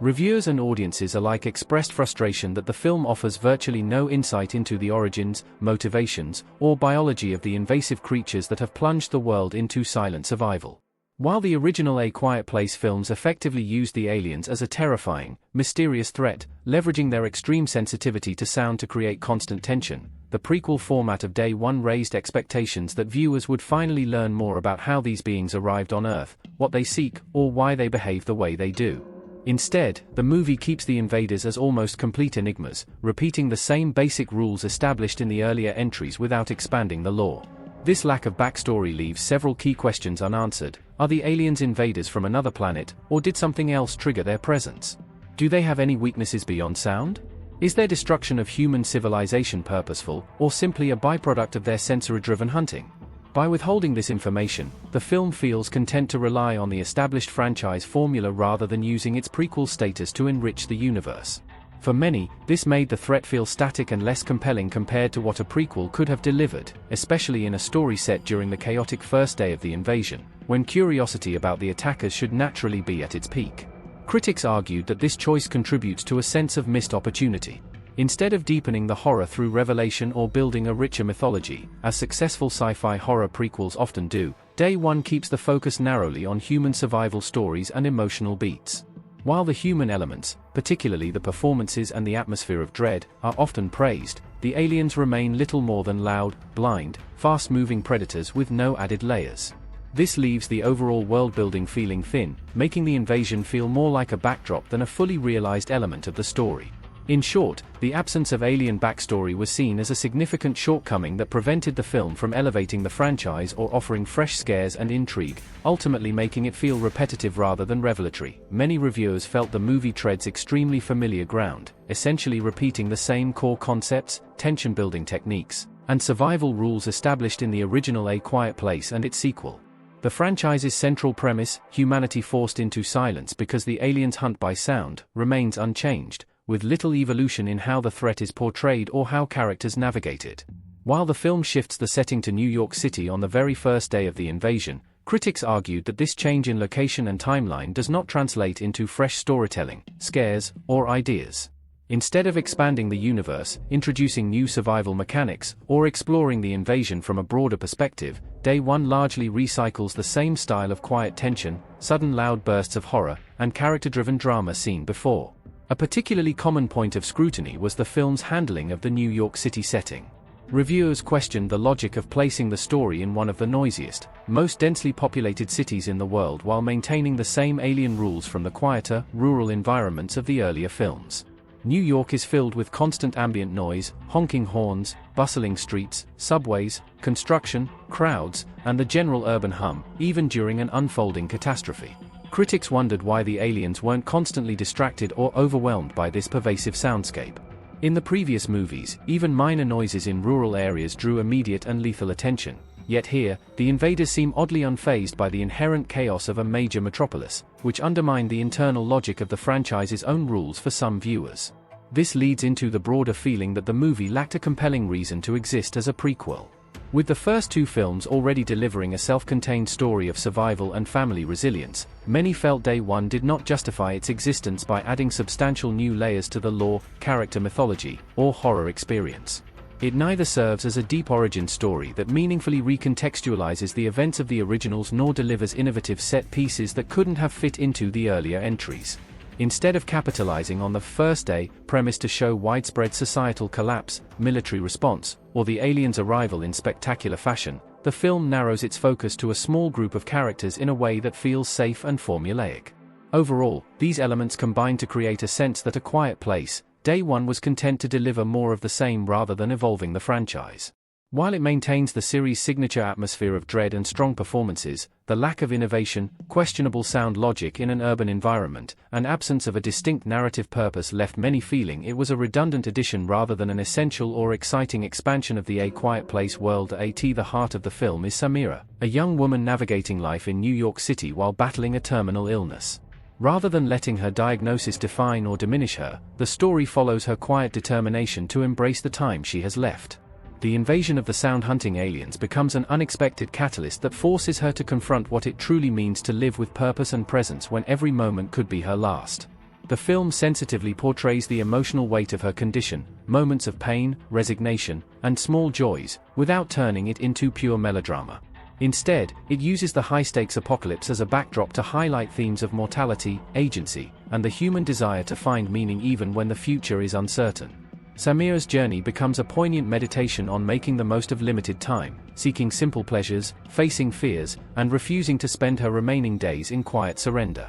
Reviewers and audiences alike expressed frustration that the film offers virtually no insight into the origins, motivations, or biology of the invasive creatures that have plunged the world into silent survival. While the original A Quiet Place films effectively used the aliens as a terrifying, mysterious threat, leveraging their extreme sensitivity to sound to create constant tension, the prequel format of Day One raised expectations that viewers would finally learn more about how these beings arrived on Earth, what they seek, or why they behave the way they do. Instead, the movie keeps the invaders as almost complete enigmas, repeating the same basic rules established in the earlier entries without expanding the lore. This lack of backstory leaves several key questions unanswered. Are the aliens invaders from another planet, or did something else trigger their presence? Do they have any weaknesses beyond sound? Is their destruction of human civilization purposeful, or simply a byproduct of their sensory-driven hunting? By withholding this information, the film feels content to rely on the established franchise formula rather than using its prequel status to enrich the universe. For many, this made the threat feel static and less compelling compared to what a prequel could have delivered, especially in a story set during the chaotic first day of the invasion, when curiosity about the attackers should naturally be at its peak. Critics argued that this choice contributes to a sense of missed opportunity. Instead of deepening the horror through revelation or building a richer mythology, as successful sci-fi horror prequels often do, Day One keeps the focus narrowly on human survival stories and emotional beats. While the human elements, particularly the performances and the atmosphere of dread, are often praised, the aliens remain little more than loud, blind, fast-moving predators with no added layers. This leaves the overall world-building feeling thin, making the invasion feel more like a backdrop than a fully realized element of the story. In short, the absence of alien backstory was seen as a significant shortcoming that prevented the film from elevating the franchise or offering fresh scares and intrigue, ultimately making it feel repetitive rather than revelatory. Many reviewers felt the movie treads extremely familiar ground, essentially repeating the same core concepts, tension-building techniques, and survival rules established in the original A Quiet Place and its sequel. The franchise's central premise, humanity forced into silence because the aliens hunt by sound, remains unchanged, with little evolution in how the threat is portrayed or how characters navigate it. While the film shifts the setting to New York City on the very first day of the invasion, critics argued that this change in location and timeline does not translate into fresh storytelling, scares, or ideas. Instead of expanding the universe, introducing new survival mechanics, or exploring the invasion from a broader perspective, Day One largely recycles the same style of quiet tension, sudden loud bursts of horror, and character-driven drama seen before. A particularly common point of scrutiny was the film's handling of the New York City setting. Reviewers questioned the logic of placing the story in one of the noisiest, most densely populated cities in the world while maintaining the same alien rules from the quieter, rural environments of the earlier films. New York is filled with constant ambient noise, honking horns, bustling streets, subways, construction, crowds, and the general urban hum, even during an unfolding catastrophe. Critics wondered why the aliens weren't constantly distracted or overwhelmed by this pervasive soundscape. In the previous movies, even minor noises in rural areas drew immediate and lethal attention, yet here, the invaders seem oddly unfazed by the inherent chaos of a major metropolis, which undermined the internal logic of the franchise's own rules for some viewers. This leads into the broader feeling that the movie lacked a compelling reason to exist as a prequel. With the first two films already delivering a self-contained story of survival and family resilience, many felt Day One did not justify its existence by adding substantial new layers to the lore, character mythology, or horror experience. It neither serves as a deep origin story that meaningfully recontextualizes the events of the originals nor delivers innovative set pieces that couldn't have fit into the earlier entries. Instead of capitalizing on the first day premise to show widespread societal collapse, military response, or the aliens' arrival in spectacular fashion, the film narrows its focus to a small group of characters in a way that feels safe and formulaic. Overall, these elements combine to create a sense that A Quiet Place, Day One was content to deliver more of the same rather than evolving the franchise. While it maintains the series' signature atmosphere of dread and strong performances, the lack of innovation, questionable sound logic in an urban environment, and absence of a distinct narrative purpose left many feeling it was a redundant addition rather than an essential or exciting expansion of the A Quiet Place world. The heart of the film is Samira, a young woman navigating life in New York City while battling a terminal illness. Rather than letting her diagnosis define or diminish her, the story follows her quiet determination to embrace the time she has left. The invasion of the sound-hunting aliens becomes an unexpected catalyst that forces her to confront what it truly means to live with purpose and presence when every moment could be her last. The film sensitively portrays the emotional weight of her condition, moments of pain, resignation, and small joys, without turning it into pure melodrama. Instead, it uses the high-stakes apocalypse as a backdrop to highlight themes of mortality, agency, and the human desire to find meaning even when the future is uncertain. Samira's journey becomes a poignant meditation on making the most of limited time, seeking simple pleasures, facing fears, and refusing to spend her remaining days in quiet surrender.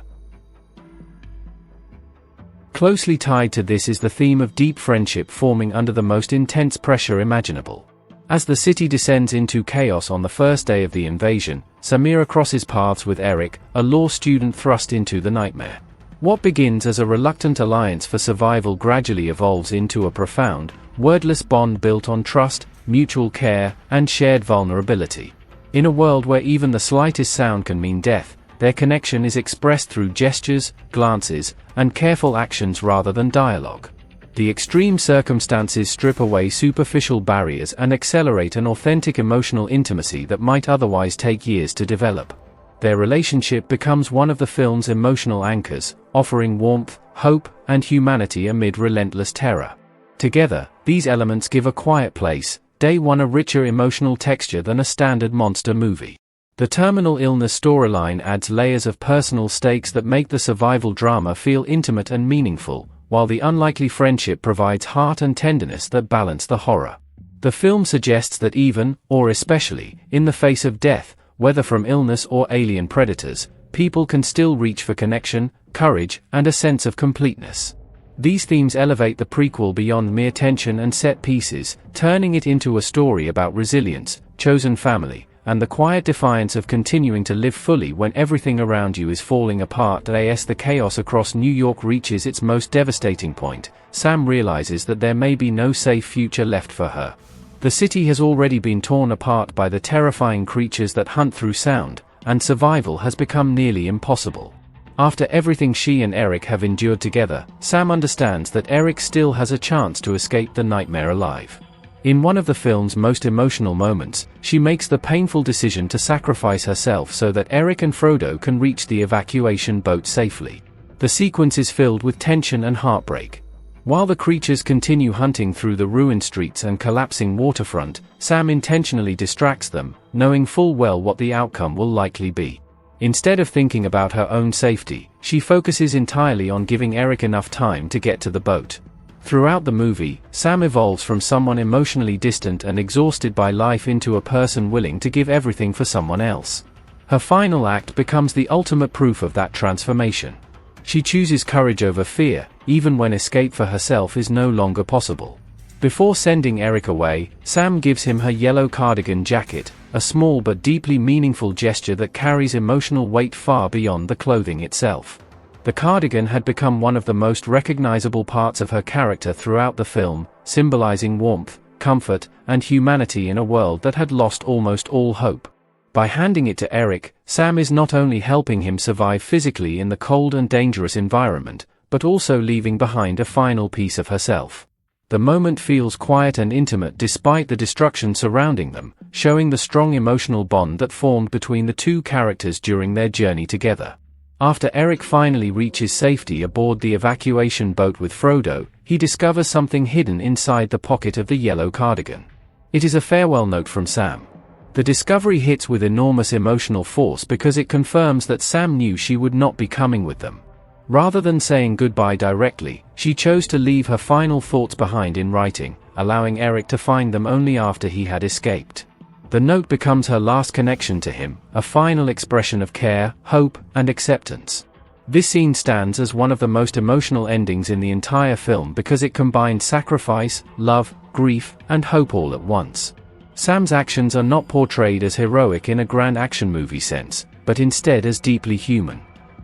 Closely tied to this is the theme of deep friendship forming under the most intense pressure imaginable. As the city descends into chaos on the first day of the invasion, Samira crosses paths with Eric, a law student thrust into the nightmare. What begins as a reluctant alliance for survival gradually evolves into a profound, wordless bond built on trust, mutual care, and shared vulnerability. In a world where even the slightest sound can mean death, their connection is expressed through gestures, glances, and careful actions rather than dialogue. The extreme circumstances strip away superficial barriers and accelerate an authentic emotional intimacy that might otherwise take years to develop. Their relationship becomes one of the film's emotional anchors, offering warmth, hope, and humanity amid relentless terror. Together, these elements give A Quiet Place, Day One a richer emotional texture than a standard monster movie. The terminal illness storyline adds layers of personal stakes that make the survival drama feel intimate and meaningful, while the unlikely friendship provides heart and tenderness that balance the horror. The film suggests that even, or especially, in the face of death, whether from illness or alien predators, people can still reach for connection, courage, and a sense of completeness. These themes elevate the prequel beyond mere tension and set pieces, turning it into a story about resilience, chosen family, and the quiet defiance of continuing to live fully when everything around you is falling apart. As the chaos across New York reaches its most devastating point, Sam realizes that there may be no safe future left for her. The city has already been torn apart by the terrifying creatures that hunt through sound, and survival has become nearly impossible. After everything she and Eric have endured together, Sam understands that Eric still has a chance to escape the nightmare alive. In one of the film's most emotional moments, she makes the painful decision to sacrifice herself so that Eric and Frodo can reach the evacuation boat safely. The sequence is filled with tension and heartbreak. While the creatures continue hunting through the ruined streets and collapsing waterfront, Sam intentionally distracts them, knowing full well what the outcome will likely be. Instead of thinking about her own safety, she focuses entirely on giving Eric enough time to get to the boat. Throughout the movie, Sam evolves from someone emotionally distant and exhausted by life into a person willing to give everything for someone else. Her final act becomes the ultimate proof of that transformation. She chooses courage over fear, even when escape for herself is no longer possible. Before sending Eric away, Sam gives him her yellow cardigan jacket, a small but deeply meaningful gesture that carries emotional weight far beyond the clothing itself. The cardigan had become one of the most recognizable parts of her character throughout the film, symbolizing warmth, comfort, and humanity in a world that had lost almost all hope. By handing it to Eric, Sam is not only helping him survive physically in the cold and dangerous environment, but also leaving behind a final piece of herself. The moment feels quiet and intimate despite the destruction surrounding them, showing the strong emotional bond that formed between the two characters during their journey together. After Eric finally reaches safety aboard the evacuation boat with Frodo, he discovers something hidden inside the pocket of the yellow cardigan. It is a farewell note from Sam. The discovery hits with enormous emotional force because it confirms that Sam knew she would not be coming with them. Rather than saying goodbye directly, she chose to leave her final thoughts behind in writing, allowing Eric to find them only after he had escaped. The note becomes her last connection to him, a final expression of care, hope, and acceptance. This scene stands as one of the most emotional endings in the entire film because it combines sacrifice, love, grief, and hope all at once. Sam's actions are not portrayed as heroic in a grand action movie sense, but instead as deeply human.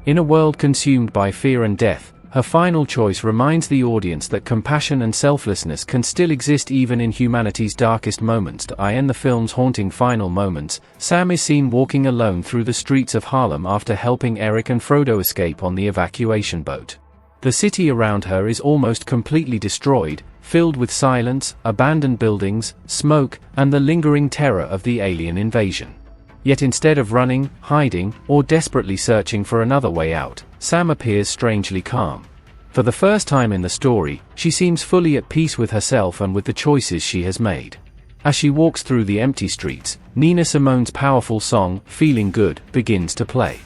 In a world consumed by fear and death, her final choice reminds the audience that compassion and selflessness can still exist even in humanity's darkest moments. To end the film's haunting final moments, Sam is seen walking alone through the streets of Harlem after helping Eric and Frodo escape on the evacuation boat. The city around her is almost completely destroyed, filled with silence, abandoned buildings, smoke, and the lingering terror of the alien invasion. Yet instead of running, hiding, or desperately searching for another way out, Sam appears strangely calm. For the first time in the story, she seems fully at peace with herself and with the choices she has made. As she walks through the empty streets, Nina Simone's powerful song, "Feeling Good," begins to play.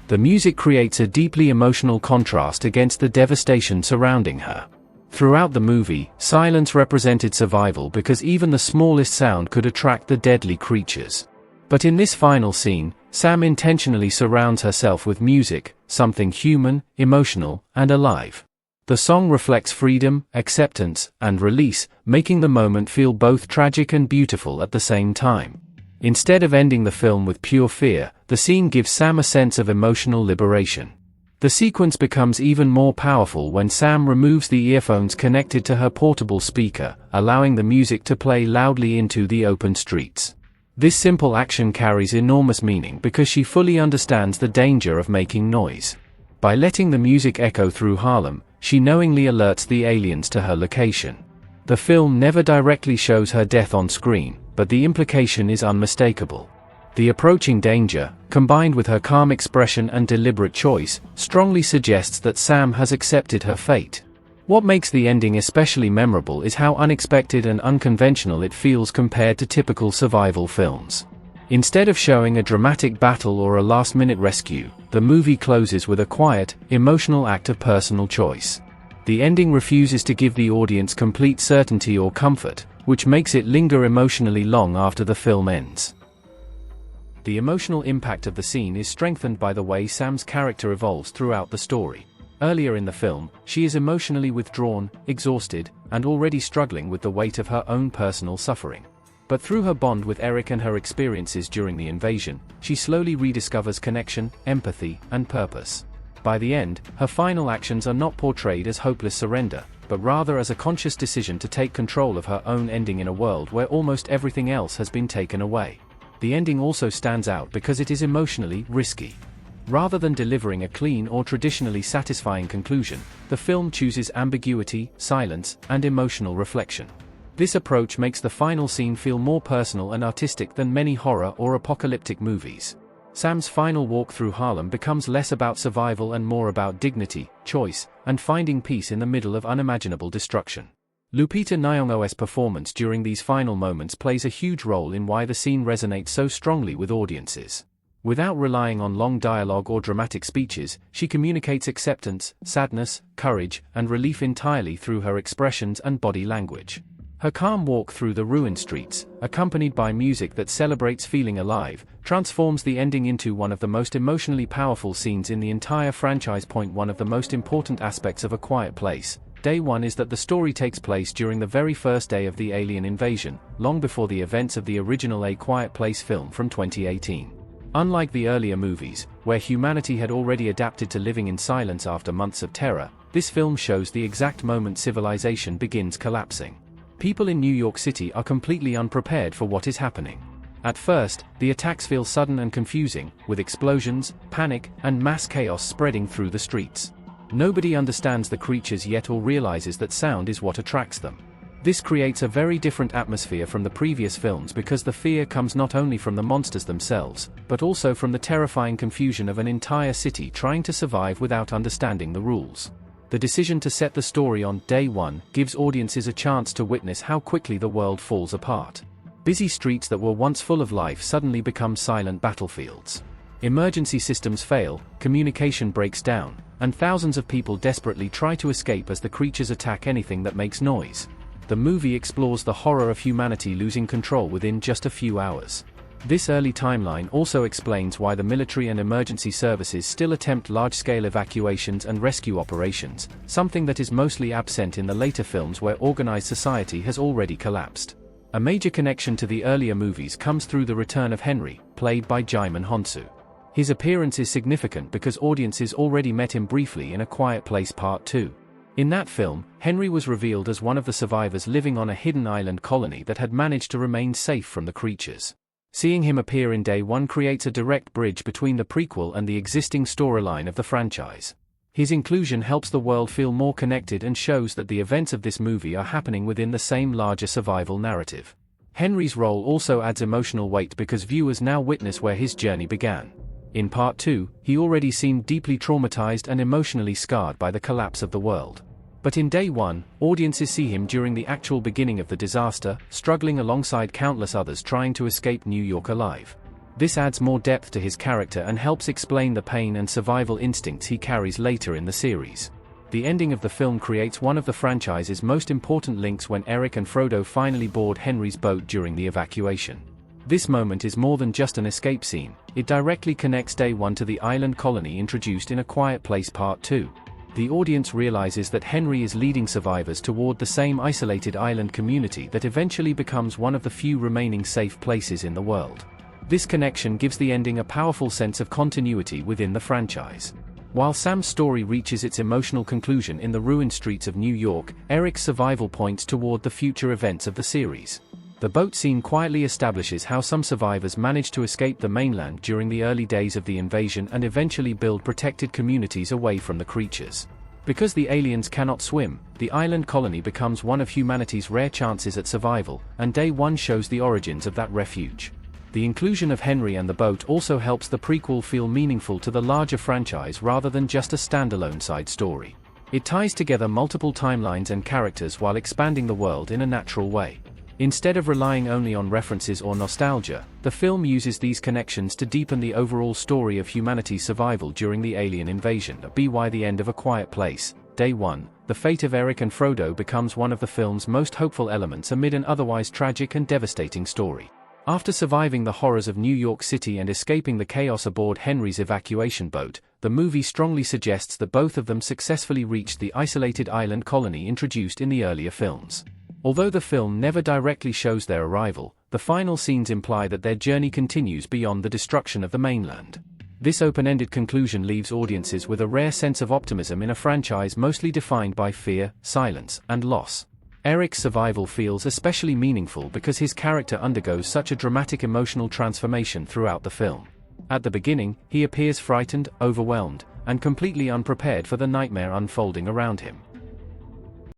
The music creates a deeply emotional contrast against the devastation surrounding her. Throughout the movie, silence represented survival because even the smallest sound could attract the deadly creatures. But in this final scene, Sam intentionally surrounds herself with music, something human, emotional, and alive. The song reflects freedom, acceptance, and release, making the moment feel both tragic and beautiful at the same time. Instead of ending the film with pure fear, the scene gives Sam a sense of emotional liberation. The sequence becomes even more powerful when Sam removes the earphones connected to her portable speaker, allowing the music to play loudly into the open streets. This simple action carries enormous meaning because she fully understands the danger of making noise. By letting the music echo through Harlem, she knowingly alerts the aliens to her location. The film never directly shows her death on screen, but the implication is unmistakable. The approaching danger, combined with her calm expression and deliberate choice, strongly suggests that Sam has accepted her fate. What makes the ending especially memorable is how unexpected and unconventional it feels compared to typical survival films. Instead of showing a dramatic battle or a last-minute rescue, the movie closes with a quiet, emotional act of personal choice. The ending refuses to give the audience complete certainty or comfort, which makes it linger emotionally long after the film ends. The emotional impact of the scene is strengthened by the way Sam's character evolves throughout the story. Earlier in the film, she is emotionally withdrawn, exhausted, and already struggling with the weight of her own personal suffering. But through her bond with Eric and her experiences during the invasion, she slowly rediscovers connection, empathy, and purpose. By the end, her final actions are not portrayed as hopeless surrender, but rather as a conscious decision to take control of her own ending in a world where almost everything else has been taken away. The ending also stands out because it is emotionally risky. Rather than delivering a clean or traditionally satisfying conclusion, the film chooses ambiguity, silence, and emotional reflection. This approach makes the final scene feel more personal and artistic than many horror or apocalyptic movies. Sam's final walk through Harlem becomes less about survival and more about dignity, choice, and finding peace in the middle of unimaginable destruction. Lupita Nyong'o's performance during these final moments plays a huge role in why the scene resonates so strongly with audiences. Without relying on long dialogue or dramatic speeches, she communicates acceptance, sadness, courage, and relief entirely through her expressions and body language. Her calm walk through the ruined streets, accompanied by music that celebrates feeling alive, transforms the ending into one of the most emotionally powerful scenes in the entire franchise. One of the most important aspects of A Quiet Place, Day One, is that the story takes place during the very first day of the alien invasion, long before the events of the original A Quiet Place film from 2018. Unlike the earlier movies, where humanity had already adapted to living in silence after months of terror, this film shows the exact moment civilization begins collapsing. People in New York City are completely unprepared for what is happening. At first, the attacks feel sudden and confusing, with explosions, panic, and mass chaos spreading through the streets. Nobody understands the creatures yet or realizes that sound is what attracts them. This creates a very different atmosphere from the previous films because the fear comes not only from the monsters themselves, but also from the terrifying confusion of an entire city trying to survive without understanding the rules. The decision to set the story on Day One gives audiences a chance to witness how quickly the world falls apart. Busy streets that were once full of life suddenly become silent battlefields. Emergency systems fail, communication breaks down, and thousands of people desperately try to escape as the creatures attack anything that makes noise. The movie explores the horror of humanity losing control within just a few hours. This early timeline also explains why the military and emergency services still attempt large-scale evacuations and rescue operations, something that is mostly absent in the later films where organized society has already collapsed. A major connection to the earlier movies comes through the return of Henry, played by Djimon Hounsou. His appearance is significant because audiences already met him briefly in A Quiet Place Part 2. In that film, Henry was revealed as one of the survivors living on a hidden island colony that had managed to remain safe from the creatures. Seeing him appear in Day 1 creates a direct bridge between the prequel and the existing storyline of the franchise. His inclusion helps the world feel more connected and shows that the events of this movie are happening within the same larger survival narrative. Henry's role also adds emotional weight because viewers now witness where his journey began. In Part 2, he already seemed deeply traumatized and emotionally scarred by the collapse of the world. But in Day 1, audiences see him during the actual beginning of the disaster, struggling alongside countless others trying to escape New York alive. This adds more depth to his character and helps explain the pain and survival instincts he carries later in the series. The ending of the film creates one of the franchise's most important links when Eric and Frodo finally board Henry's boat during the evacuation. This moment is more than just an escape scene, it directly connects Day 1 to the island colony introduced in A Quiet Place Part 2. The audience realizes that Henry is leading survivors toward the same isolated island community that eventually becomes one of the few remaining safe places in the world. This connection gives the ending a powerful sense of continuity within the franchise. While Sam's story reaches its emotional conclusion in the ruined streets of New York, Eric's survival points toward the future events of the series. The boat scene quietly establishes how some survivors managed to escape the mainland during the early days of the invasion and eventually build protected communities away from the creatures. Because the aliens cannot swim, the island colony becomes one of humanity's rare chances at survival, and Day 1 shows the origins of that refuge. The inclusion of Henry and the boat also helps the prequel feel meaningful to the larger franchise rather than just a standalone side story. It ties together multiple timelines and characters while expanding the world in a natural way. Instead of relying only on references or nostalgia, the film uses these connections to deepen the overall story of humanity's survival during the alien invasion. By the end of A Quiet Place, Day 1, the fate of Eric and Frodo becomes one of the film's most hopeful elements amid an otherwise tragic and devastating story. After surviving the horrors of New York City and escaping the chaos aboard Henry's evacuation boat, the movie strongly suggests that both of them successfully reached the isolated island colony introduced in the earlier films. Although the film never directly shows their arrival, the final scenes imply that their journey continues beyond the destruction of the mainland. This open-ended conclusion leaves audiences with a rare sense of optimism in a franchise mostly defined by fear, silence, and loss. Eric's survival feels especially meaningful because his character undergoes such a dramatic emotional transformation throughout the film. At the beginning, he appears frightened, overwhelmed, and completely unprepared for the nightmare unfolding around him.